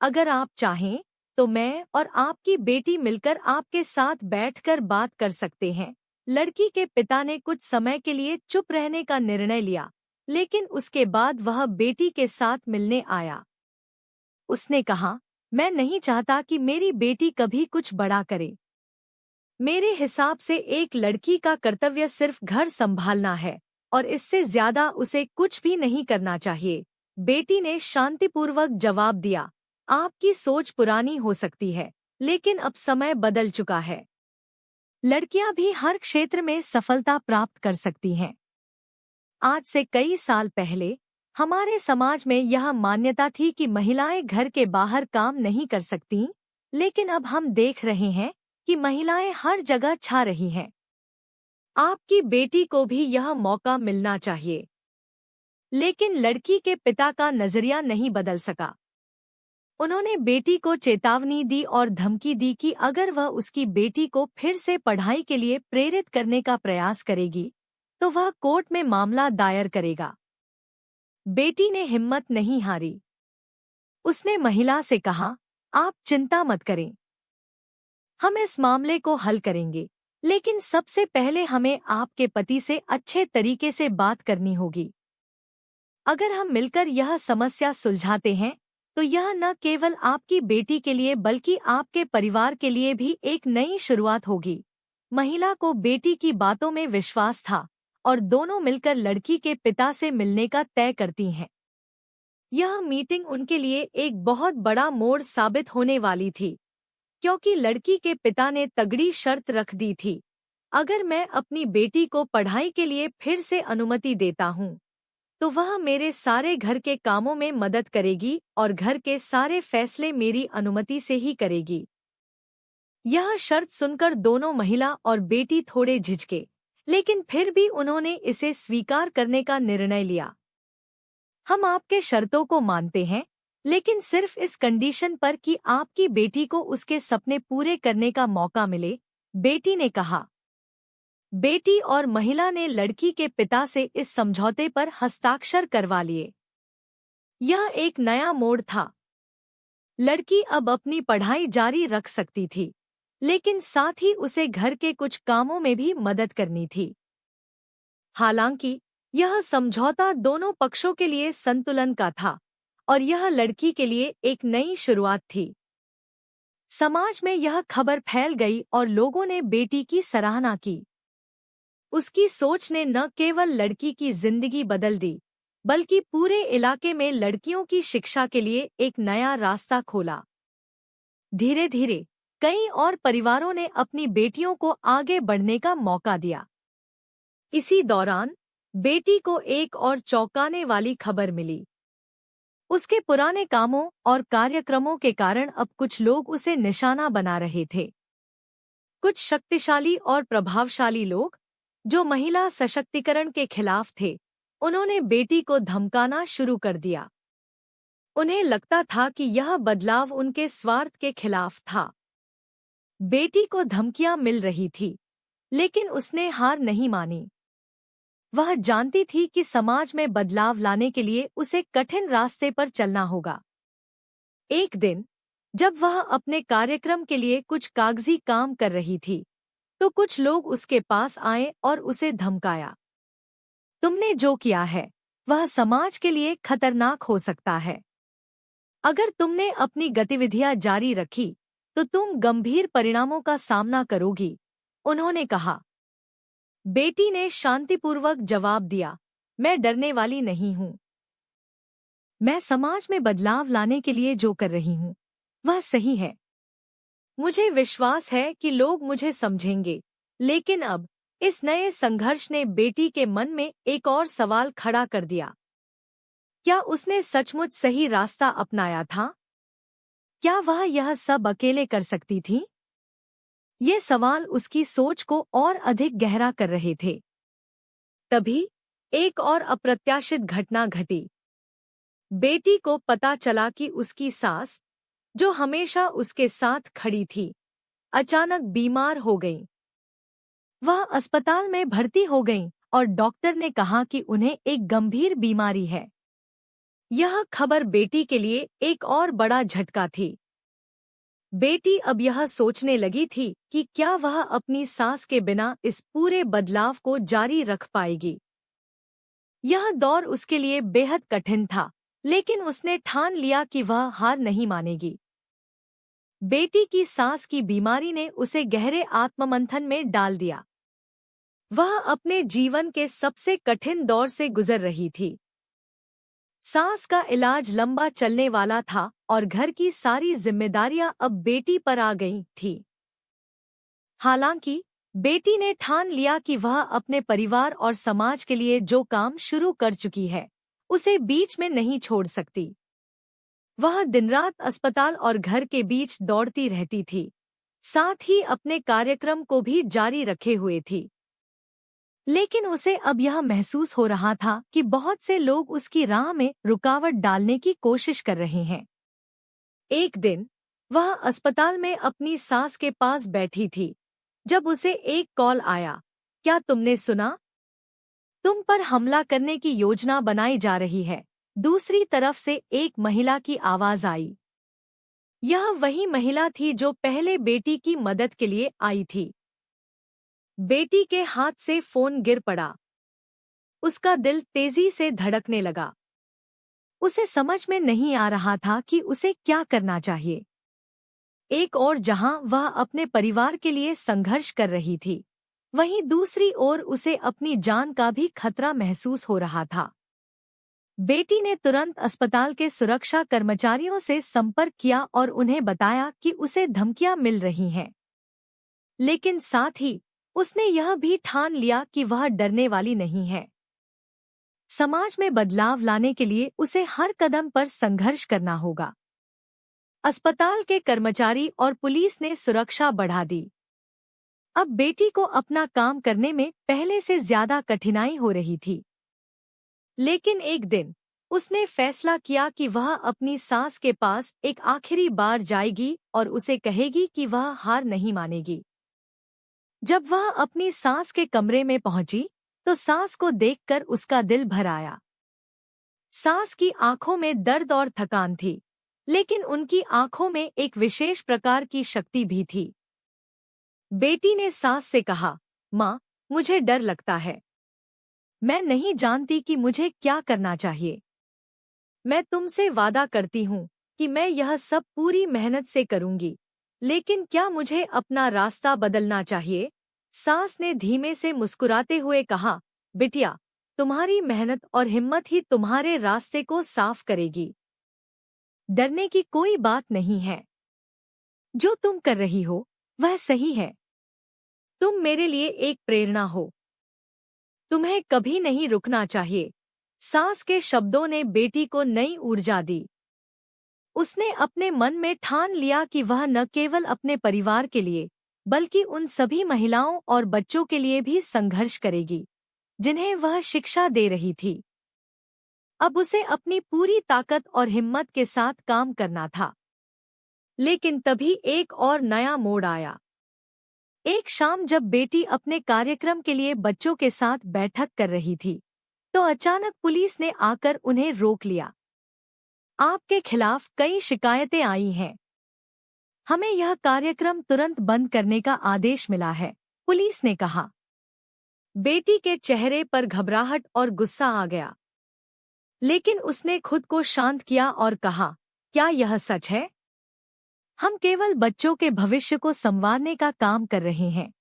अगर आप चाहें तो मैं और आपकी बेटी मिलकर आपके साथ बैठकर बात कर सकते हैं। लड़की के पिता ने कुछ समय के लिए चुप रहने का निर्णय लिया, लेकिन उसके बाद वह बेटी के साथ मिलने आया। उसने कहा, मैं नहीं चाहता कि मेरी बेटी कभी कुछ बड़ा करे। मेरे हिसाब से एक लड़की का कर्तव्य सिर्फ घर संभालना है और इससे ज्यादा उसे कुछ भी नहीं करना चाहिए। बेटी ने शांतिपूर्वक जवाब दिया, आपकी सोच पुरानी हो सकती है, लेकिन अब समय बदल चुका है। लड़कियां भी हर क्षेत्र में सफलता प्राप्त कर सकती हैं। आज से कई साल पहले हमारे समाज में यह मान्यता थी कि महिलाएं घर के बाहर काम नहीं कर सकतीं, लेकिन अब हम देख रहे हैं कि महिलाएं हर जगह छा रही हैं। आपकी बेटी को भी यह मौका मिलना चाहिए। लेकिन लड़की के पिता का नजरिया नहीं बदल सका। उन्होंने बेटी को चेतावनी दी और धमकी दी कि अगर वह उसकी बेटी को फिर से पढ़ाई के लिए प्रेरित करने का प्रयास करेगी तो वह कोर्ट में मामला दायर करेगा। बेटी ने हिम्मत नहीं हारी। उसने महिला से कहा, आप चिंता मत करें, हम इस मामले को हल करेंगे, लेकिन सबसे पहले हमें आपके पति से अच्छे तरीके से बात करनी होगी। अगर हम मिलकर यह समस्या सुलझाते हैं तो यह न केवल आपकी बेटी के लिए बल्कि आपके परिवार के लिए भी एक नई शुरुआत होगी। महिला को बेटी की बातों में विश्वास था और दोनों मिलकर लड़की के पिता से मिलने का तय करती हैं। यह मीटिंग उनके लिए एक बहुत बड़ा मोड़ साबित होने वाली थी, क्योंकि लड़की के पिता ने तगड़ी शर्त रख दी थी, अगर मैं अपनी बेटी को पढ़ाई के लिए फिर से अनुमति देता हूँ तो वह मेरे सारे घर के कामों में मदद करेगी और घर के सारे फैसले मेरी अनुमति से ही करेगी। यह शर्त सुनकर दोनों महिला और बेटी थोड़े झिझके, लेकिन फिर भी उन्होंने इसे स्वीकार करने का निर्णय लिया। हम आपके शर्तों को मानते हैं, लेकिन सिर्फ इस कंडीशन पर कि आपकी बेटी को उसके सपने पूरे करने का मौका मिले, बेटी ने कहा। बेटी और महिला ने लड़की के पिता से इस समझौते पर हस्ताक्षर करवा लिए। यह एक नया मोड़ था। लड़की अब अपनी पढ़ाई जारी रख सकती थी, लेकिन साथ ही उसे घर के कुछ कामों में भी मदद करनी थी। हालांकि यह समझौता दोनों पक्षों के लिए संतुलन का था और यह लड़की के लिए एक नई शुरुआत थी। समाज में यह खबर फैल गई और लोगों ने बेटी की सराहना की। उसकी सोच ने न केवल लड़की की जिंदगी बदल दी, बल्कि पूरे इलाके में लड़कियों की शिक्षा के लिए एक नया रास्ता खोला। धीरे धीरे कई और परिवारों ने अपनी बेटियों को आगे बढ़ने का मौका दिया। इसी दौरान बेटी को एक और चौंकाने वाली खबर मिली। उसके पुराने कामों और कार्यक्रमों के कारण अब कुछ लोग उसे निशाना बना रहे थे। कुछ शक्तिशाली और प्रभावशाली लोग, जो महिला सशक्तिकरण के खिलाफ थे, उन्होंने बेटी को धमकाना शुरू कर दिया। उन्हें लगता था कि यह बदलाव उनके स्वार्थ के खिलाफ था। बेटी को धमकियां मिल रही थी, लेकिन उसने हार नहीं मानी। वह जानती थी कि समाज में बदलाव लाने के लिए उसे कठिन रास्ते पर चलना होगा। एक दिन जब वह अपने कार्यक्रम के लिए कुछ कागजी काम कर रही थी, तो कुछ लोग उसके पास आए और उसे धमकाया। तुमने जो किया है वह समाज के लिए खतरनाक हो सकता है। अगर तुमने अपनी गतिविधियां जारी रखी तो तुम गंभीर परिणामों का सामना करोगी, उन्होंने कहा। बेटी ने शांतिपूर्वक जवाब दिया, मैं डरने वाली नहीं हूँ। मैं समाज में बदलाव लाने के लिए जो कर रही हूँ वह सही है। मुझे विश्वास है कि लोग मुझे समझेंगे। लेकिन अब इस नए संघर्ष ने बेटी के मन में एक और सवाल खड़ा कर दिया। क्या उसने सचमुच सही रास्ता अपनाया था? क्या वह यह सब अकेले कर सकती थी? ये सवाल उसकी सोच को और अधिक गहरा कर रहे थे। तभी एक और अप्रत्याशित घटना घटी। बेटी को पता चला कि उसकी सास, जो हमेशा उसके साथ खड़ी थी, अचानक बीमार हो गई। वह अस्पताल में भर्ती हो गई और डॉक्टर ने कहा कि उन्हें एक गंभीर बीमारी है। यह खबर बेटी के लिए एक और बड़ा झटका थी। बेटी अब यह सोचने लगी थी कि क्या वह अपनी सास के बिना इस पूरे बदलाव को जारी रख पाएगी। यह दौर उसके लिए बेहद कठिन था, लेकिन उसने ठान लिया कि वह हार नहीं मानेगी। बेटी की सास की बीमारी ने उसे गहरे आत्ममंथन में डाल दिया। वह अपने जीवन के सबसे कठिन दौर से गुजर रही थी। सास का इलाज लंबा चलने वाला था और घर की सारी जिम्मेदारियां अब बेटी पर आ गई थी। हालांकि बेटी ने ठान लिया कि वह अपने परिवार और समाज के लिए जो काम शुरू कर चुकी है, उसे बीच में नहीं छोड़ सकती। वह दिनरात अस्पताल और घर के बीच दौड़ती रहती थी, साथ ही अपने कार्यक्रम को भी जारी रखे हुए थी। लेकिन उसे अब यह महसूस हो रहा था कि बहुत से लोग उसकी राह में रुकावट डालने की कोशिश कर रहे हैं। एक दिन वह अस्पताल में अपनी सास के पास बैठी थी जब उसे एक कॉल आया। क्या तुमने सुना? तुम पर हमला करने की योजना बनाई जा रही है। दूसरी तरफ से एक महिला की आवाज आई। यह वही महिला थी जो पहले बेटी की मदद के लिए आई थी। बेटी के हाथ से फोन गिर पड़ा। उसका दिल तेजी से धड़कने लगा। उसे समझ में नहीं आ रहा था कि उसे क्या करना चाहिए। एक ओर जहां वह अपने परिवार के लिए संघर्ष कर रही थी, वहीं दूसरी ओर उसे अपनी जान का भी खतरा महसूस हो रहा था। बेटी ने तुरंत अस्पताल के सुरक्षा कर्मचारियों से संपर्क किया और उन्हें बताया कि उसे धमकियां मिल रही हैं। लेकिन साथ ही उसने यह भी ठान लिया कि वह डरने वाली नहीं है। समाज में बदलाव लाने के लिए उसे हर कदम पर संघर्ष करना होगा। अस्पताल के कर्मचारी और पुलिस ने सुरक्षा बढ़ा दी। अब बेटी को अपना काम करने में पहले से ज्यादा कठिनाई हो रही थी। लेकिन एक दिन उसने फैसला किया कि वह अपनी सास के पास एक आखिरी बार जाएगी और उसे कहेगी कि वह हार नहीं मानेगी। जब वह अपनी सास के कमरे में पहुंची तो सास को देखकर उसका दिल भर आया। सास की आंखों में दर्द और थकान थी, लेकिन उनकी आंखों में एक विशेष प्रकार की शक्ति भी थी। बेटी ने सास से कहा, माँ, मुझे डर लगता है। मैं नहीं जानती कि मुझे क्या करना चाहिए। मैं तुमसे वादा करती हूँ कि मैं यह सब पूरी मेहनत से करूँगी, लेकिन क्या मुझे अपना रास्ता बदलना चाहिए? सास ने धीमे से मुस्कुराते हुए कहा, बिटिया, तुम्हारी मेहनत और हिम्मत ही तुम्हारे रास्ते को साफ करेगी। डरने की कोई बात नहीं है। जो तुम कर रही हो वह सही है। तुम मेरे लिए एक प्रेरणा हो। तुम्हें कभी नहीं रुकना चाहिए। सास के शब्दों ने बेटी को नई ऊर्जा दी। उसने अपने मन में ठान लिया कि वह न केवल अपने परिवार के लिए बल्कि उन सभी महिलाओं और बच्चों के लिए भी संघर्ष करेगी जिन्हें वह शिक्षा दे रही थी। अब उसे अपनी पूरी ताकत और हिम्मत के साथ काम करना था। लेकिन तभी एक और नया मोड़ आया। एक शाम जब बेटी अपने कार्यक्रम के लिए बच्चों के साथ बैठक कर रही थी, तो अचानक पुलिस ने आकर उन्हें रोक लिया। आपके खिलाफ कई शिकायतें आई हैं। हमें यह कार्यक्रम तुरंत बंद करने का आदेश मिला है, पुलिस ने कहा। बेटी के चेहरे पर घबराहट और गुस्सा आ गया, लेकिन उसने खुद को शांत किया और कहा, क्या यह सच है? हम केवल बच्चों के भविष्य को संवारने का काम कर रहे हैं।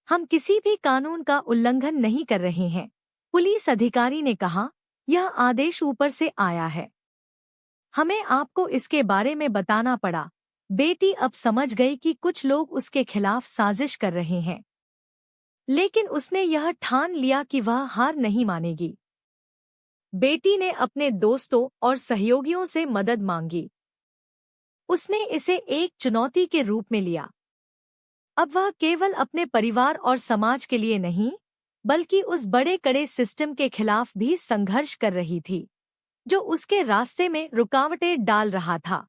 हम किसी भी कानून का उल्लंघन नहीं कर रहे हैं, पुलिस अधिकारी ने कहा। यह आदेश ऊपर से आया है। हमें आपको इसके बारे में बताना पड़ा। बेटी अब समझ गई कि कुछ लोग उसके खिलाफ साजिश कर रहे हैं, लेकिन उसने यह ठान लिया कि वह हार नहीं मानेगी। बेटी ने अपने दोस्तों और सहयोगियों से मदद मांगी। उसने इसे एक चुनौती के रूप में लिया। अब वह केवल अपने परिवार और समाज के लिए नहीं, बल्कि उस बड़े कड़े सिस्टम के खिलाफ भी संघर्ष कर रही थी, जो उसके रास्ते में रुकावटें डाल रहा था।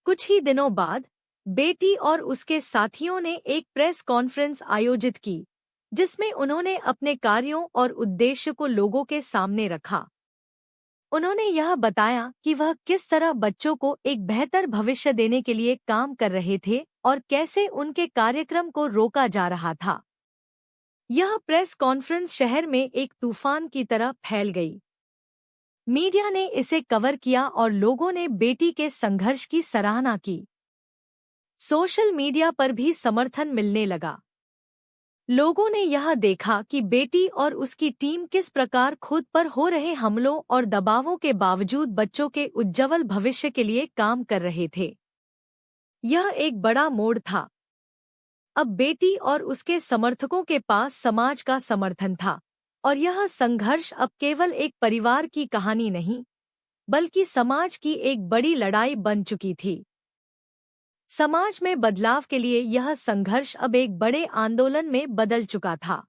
कुछ ही दिनों बाद बेटी और उसके साथियों ने एक प्रेस कॉन्फ्रेंस आयोजित की, जिसमें उन्होंने अपने कार्यों और उद्देश्य को लोगों के सामने रखा। उन्होंने यह बताया कि वह किस तरह बच्चों को एक बेहतर भविष्य देने के लिए काम कर रहे थे और कैसे उनके कार्यक्रम को रोका जा रहा था। यह प्रेस कॉन्फ्रेंस शहर में एक तूफान की तरह फैल गई। मीडिया ने इसे कवर किया और लोगों ने बेटी के संघर्ष की सराहना की। सोशल मीडिया पर भी समर्थन मिलने लगा। लोगों ने यह देखा कि बेटी और उसकी टीम किस प्रकार खुद पर हो रहे हमलों और दबावों के बावजूद बच्चों के उज्ज्वल भविष्य के लिए काम कर रहे थे। यह एक बड़ा मोड़ था। अब बेटी और उसके समर्थकों के पास समाज का समर्थन था, और यह संघर्ष अब केवल एक परिवार की कहानी नहीं, बल्कि समाज की एक बड़ी लड़ाई बन चुकी थी। समाज में बदलाव के लिए यह संघर्ष अब एक बड़े आंदोलन में बदल चुका था।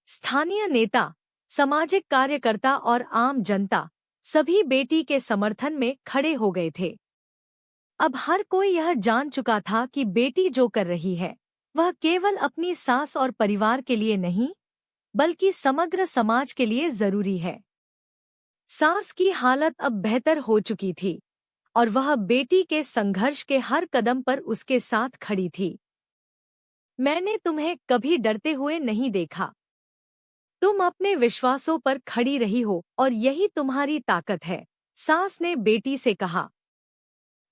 स्थानीय नेता, सामाजिक कार्यकर्ता और आम जनता सभी बेटी के समर्थन में खड़े हो गए थे। अब हर कोई यह जान चुका था कि बेटी जो कर रही है वह केवल अपनी सास और परिवार के लिए नहीं, बल्कि समग्र समाज के लिए जरूरी है। सास की हालत अब बेहतर हो चुकी थी, और वह बेटी के संघर्ष के हर कदम पर उसके साथ खड़ी थी। मैंने तुम्हें कभी डरते हुए नहीं देखा। तुम अपने विश्वासों पर खड़ी रही हो और यही तुम्हारी ताकत है, सास ने बेटी से कहा।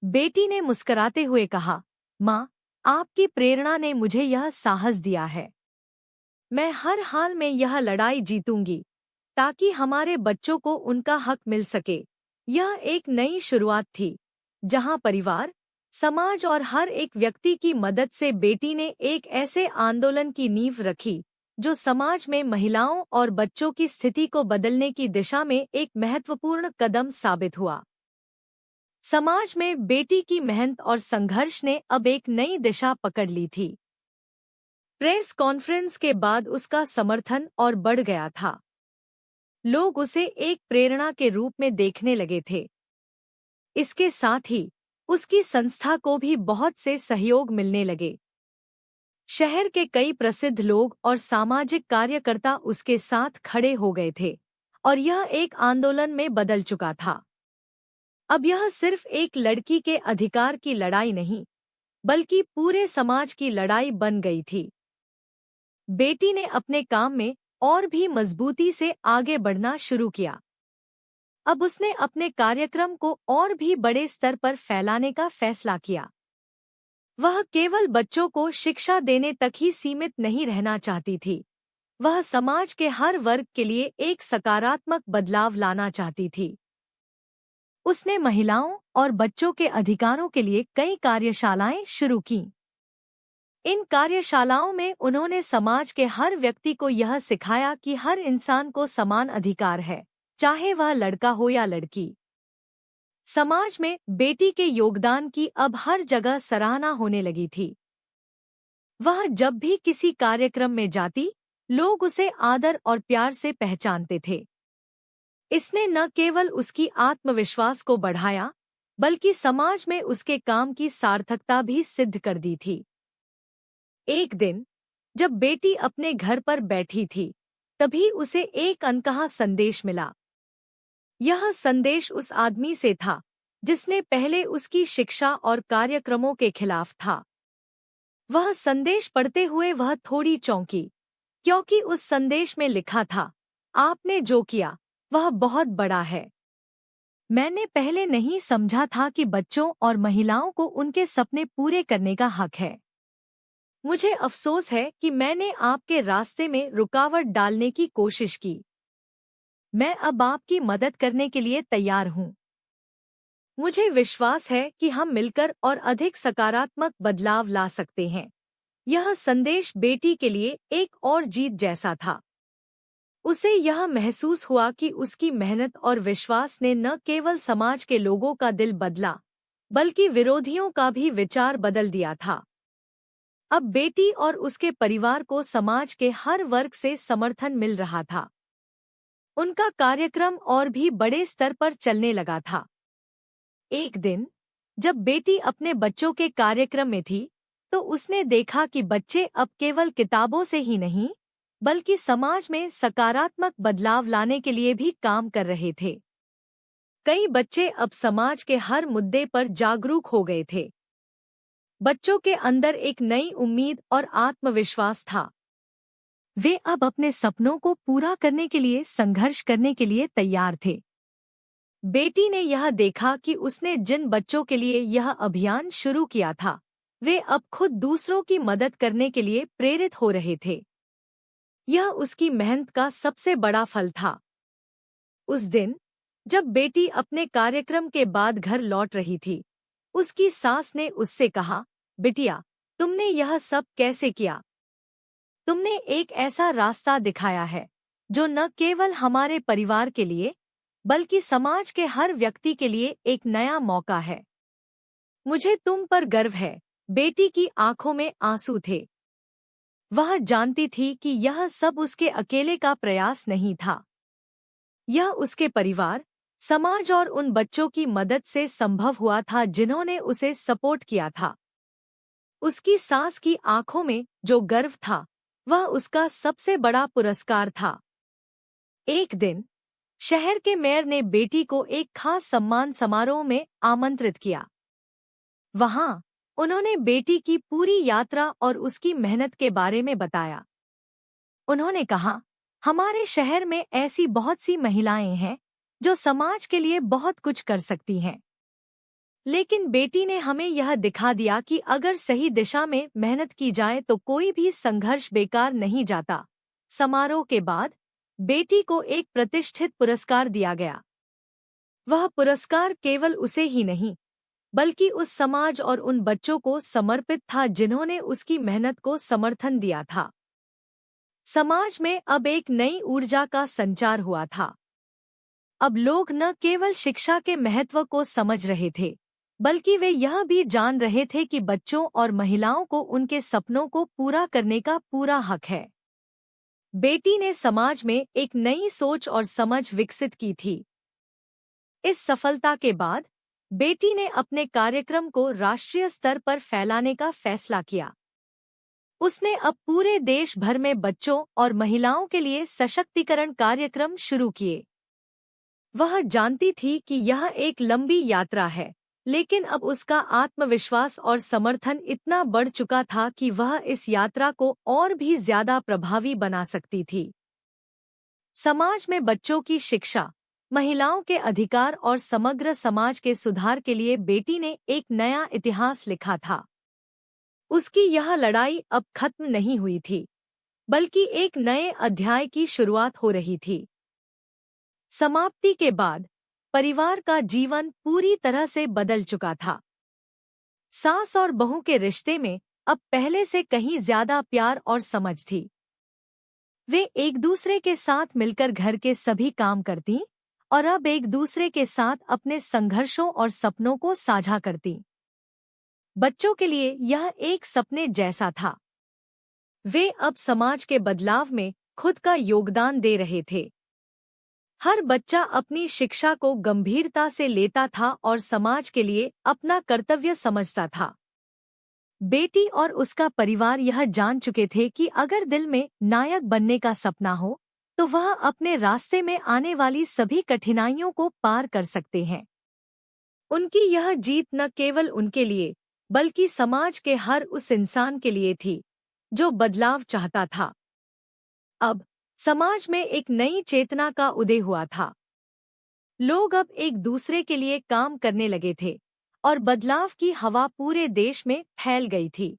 बेटी ने मुस्कुराते हुए कहा, माँ, आपकी प्रेरणा ने मुझे यह साहस दिया है। मैं हर हाल में यह लड़ाई जीतूंगी, ताकि हमारे बच्चों को उनका हक मिल सके। यह एक नई शुरुआत थी, जहां परिवार, समाज और हर एक व्यक्ति की मदद से बेटी ने एक ऐसे आंदोलन की नींव रखी जो समाज में महिलाओं और बच्चों की स्थिति को बदलने की दिशा में एक महत्वपूर्ण कदम साबित हुआ। समाज में बेटी की मेहनत और संघर्ष ने अब एक नई दिशा पकड़ ली थी। प्रेस कॉन्फ्रेंस के बाद उसका समर्थन और बढ़ गया था। लोग उसे एक प्रेरणा के रूप में देखने लगे थे। इसके साथ ही उसकी संस्था को भी बहुत से सहयोग मिलने लगे। शहर के कई प्रसिद्ध लोग और सामाजिक कार्यकर्ता उसके साथ खड़े हो गए थे, और यह एक आंदोलन में बदल चुका था। अब यह सिर्फ एक लड़की के अधिकार की लड़ाई नहीं, बल्कि पूरे समाज की लड़ाई बन गई थी। बेटी ने अपने काम में और भी मजबूती से आगे बढ़ना शुरू किया। अब उसने अपने कार्यक्रम को और भी बड़े स्तर पर फैलाने का फैसला किया। वह केवल बच्चों को शिक्षा देने तक ही सीमित नहीं रहना चाहती थी, वह समाज के हर वर्ग के लिए एक सकारात्मक बदलाव लाना चाहती थी। उसने महिलाओं और बच्चों के अधिकारों के लिए कई कार्यशालाएं शुरू कीं। इन कार्यशालाओं में उन्होंने समाज के हर व्यक्ति को यह सिखाया कि हर इंसान को समान अधिकार है, चाहे वह लड़का हो या लड़की। समाज में बेटी के योगदान की अब हर जगह सराहना होने लगी थी। वह जब भी किसी कार्यक्रम में जाती, लोग उसे आदर और प्यार से पहचानते थे। इसने न केवल उसकी आत्मविश्वास को बढ़ाया, बल्कि समाज में उसके काम की सार्थकता भी सिद्ध कर दी थी। एक दिन जब बेटी अपने घर पर बैठी थी, तभी उसे एक अनकहा संदेश मिला। यह संदेश उस आदमी से था जिसने पहले उसकी शिक्षा और कार्यक्रमों के खिलाफ था। वह संदेश पढ़ते हुए वह थोड़ी चौंकी, क्योंकि उस संदेश में लिखा था, आपने जो किया वह बहुत बड़ा है। मैंने पहले नहीं समझा था कि बच्चों और महिलाओं को उनके सपने पूरे करने का हक है। मुझे अफसोस है कि मैंने आपके रास्ते में रुकावट डालने की कोशिश की। मैं अब आपकी मदद करने के लिए तैयार हूँ। मुझे विश्वास है कि हम मिलकर और अधिक सकारात्मक बदलाव ला सकते हैं। यह संदेश बेटी के लिए एक और जीत जैसा था। उसे यह महसूस हुआ कि उसकी मेहनत और विश्वास ने न केवल समाज के लोगों का दिल बदला, बल्कि विरोधियों का भी विचार बदल दिया था। अब बेटी और उसके परिवार को समाज के हर वर्ग से समर्थन मिल रहा था। उनका कार्यक्रम और भी बड़े स्तर पर चलने लगा था। एक दिन जब बेटी अपने बच्चों के कार्यक्रम में थी, तो उसने देखा कि बच्चे अब केवल किताबों से ही नहीं, बल्कि समाज में सकारात्मक बदलाव लाने के लिए भी काम कर रहे थे। कई बच्चे अब समाज के हर मुद्दे पर जागरूक हो गए थे। बच्चों के अंदर एक नई उम्मीद और आत्मविश्वास था। वे अब अपने सपनों को पूरा करने के लिए संघर्ष करने के लिए तैयार थे। बेटी ने यह देखा कि उसने जिन बच्चों के लिए यह अभियान शुरू किया था, वे अब खुद दूसरों की मदद करने के लिए प्रेरित हो रहे थे। यह उसकी मेहनत का सबसे बड़ा फल था। उस दिन जब बेटी अपने कार्यक्रम के बाद घर लौट रही थी, उसकी सास ने उससे कहा, बिटिया, तुमने यह सब कैसे किया? तुमने एक ऐसा रास्ता दिखाया है जो न केवल हमारे परिवार के लिए बल्कि समाज के हर व्यक्ति के लिए एक नया मौका है। मुझे तुम पर गर्व है। बेटी की आंखों में आंसू थे। वह जानती थी कि यह सब उसके अकेले का प्रयास नहीं था। यह उसके परिवार, समाज और उन बच्चों की मदद से संभव हुआ था जिन्होंने उसे सपोर्ट किया था। उसकी सास की आंखों में जो गर्व था, वह उसका सबसे बड़ा पुरस्कार था। एक दिन शहर के मेयर ने बेटी को एक खास सम्मान समारोह में आमंत्रित किया। वहां उन्होंने बेटी की पूरी यात्रा और उसकी मेहनत के बारे में बताया। उन्होंने कहा, हमारे शहर में ऐसी बहुत सी महिलाएं हैं जो समाज के लिए बहुत कुछ कर सकती हैं, लेकिन बेटी ने हमें यह दिखा दिया कि अगर सही दिशा में मेहनत की जाए तो कोई भी संघर्ष बेकार नहीं जाता। समारोह के बाद बेटी को एक प्रतिष्ठित पुरस्कार दिया गया। वह पुरस्कार केवल उसे ही नहीं बल्कि उस समाज और उन बच्चों को समर्पित था जिन्होंने उसकी मेहनत को समर्थन दिया था। समाज में अब एक नई ऊर्जा का संचार हुआ था। अब लोग न केवल शिक्षा के महत्व को समझ रहे थे, बल्कि वे यह भी जान रहे थे कि बच्चों और महिलाओं को उनके सपनों को पूरा करने का पूरा हक है। बेटी ने समाज में एक नई सोच और समझ विकसित की थी। इस सफलता के बाद बेटी ने अपने कार्यक्रम को राष्ट्रीय स्तर पर फैलाने का फैसला किया। उसने अब पूरे देश भर में बच्चों और महिलाओं के लिए सशक्तिकरण कार्यक्रम शुरू किए। वह जानती थी कि यह एक लंबी यात्रा है, लेकिन अब उसका आत्मविश्वास और समर्थन इतना बढ़ चुका था कि वह इस यात्रा को और भी ज्यादा प्रभावी बना सकती थी। समाज में बच्चों की शिक्षा, महिलाओं के अधिकार और समग्र समाज के सुधार के लिए बेटी ने एक नया इतिहास लिखा था। उसकी यह लड़ाई अब खत्म नहीं हुई थी, बल्कि एक नए अध्याय की शुरुआत हो रही थी। समाप्ति के बाद परिवार का जीवन पूरी तरह से बदल चुका था। सास और बहू के रिश्ते में अब पहले से कहीं ज्यादा प्यार और समझ थी। वे एक दूसरे के साथ मिलकर घर के सभी काम करती और अब एक दूसरे के साथ अपने संघर्षों और सपनों को साझा करती। बच्चों के लिए यह एक सपने जैसा था। वे अब समाज के बदलाव में खुद का योगदान दे रहे थे। हर बच्चा अपनी शिक्षा को गंभीरता से लेता था और समाज के लिए अपना कर्तव्य समझता था। बेटी और उसका परिवार यह जान चुके थे कि अगर दिल में नायक बनने का सपना हो, तो वह अपने रास्ते में आने वाली सभी कठिनाइयों को पार कर सकते हैं। उनकी यह जीत न केवल उनके लिए, बल्कि समाज के हर उस इंसान के लिए थी जो बदलाव चाहता था। अब समाज में एक नई चेतना का उदय हुआ था। लोग अब एक दूसरे के लिए काम करने लगे थे और बदलाव की हवा पूरे देश में फैल गई थी।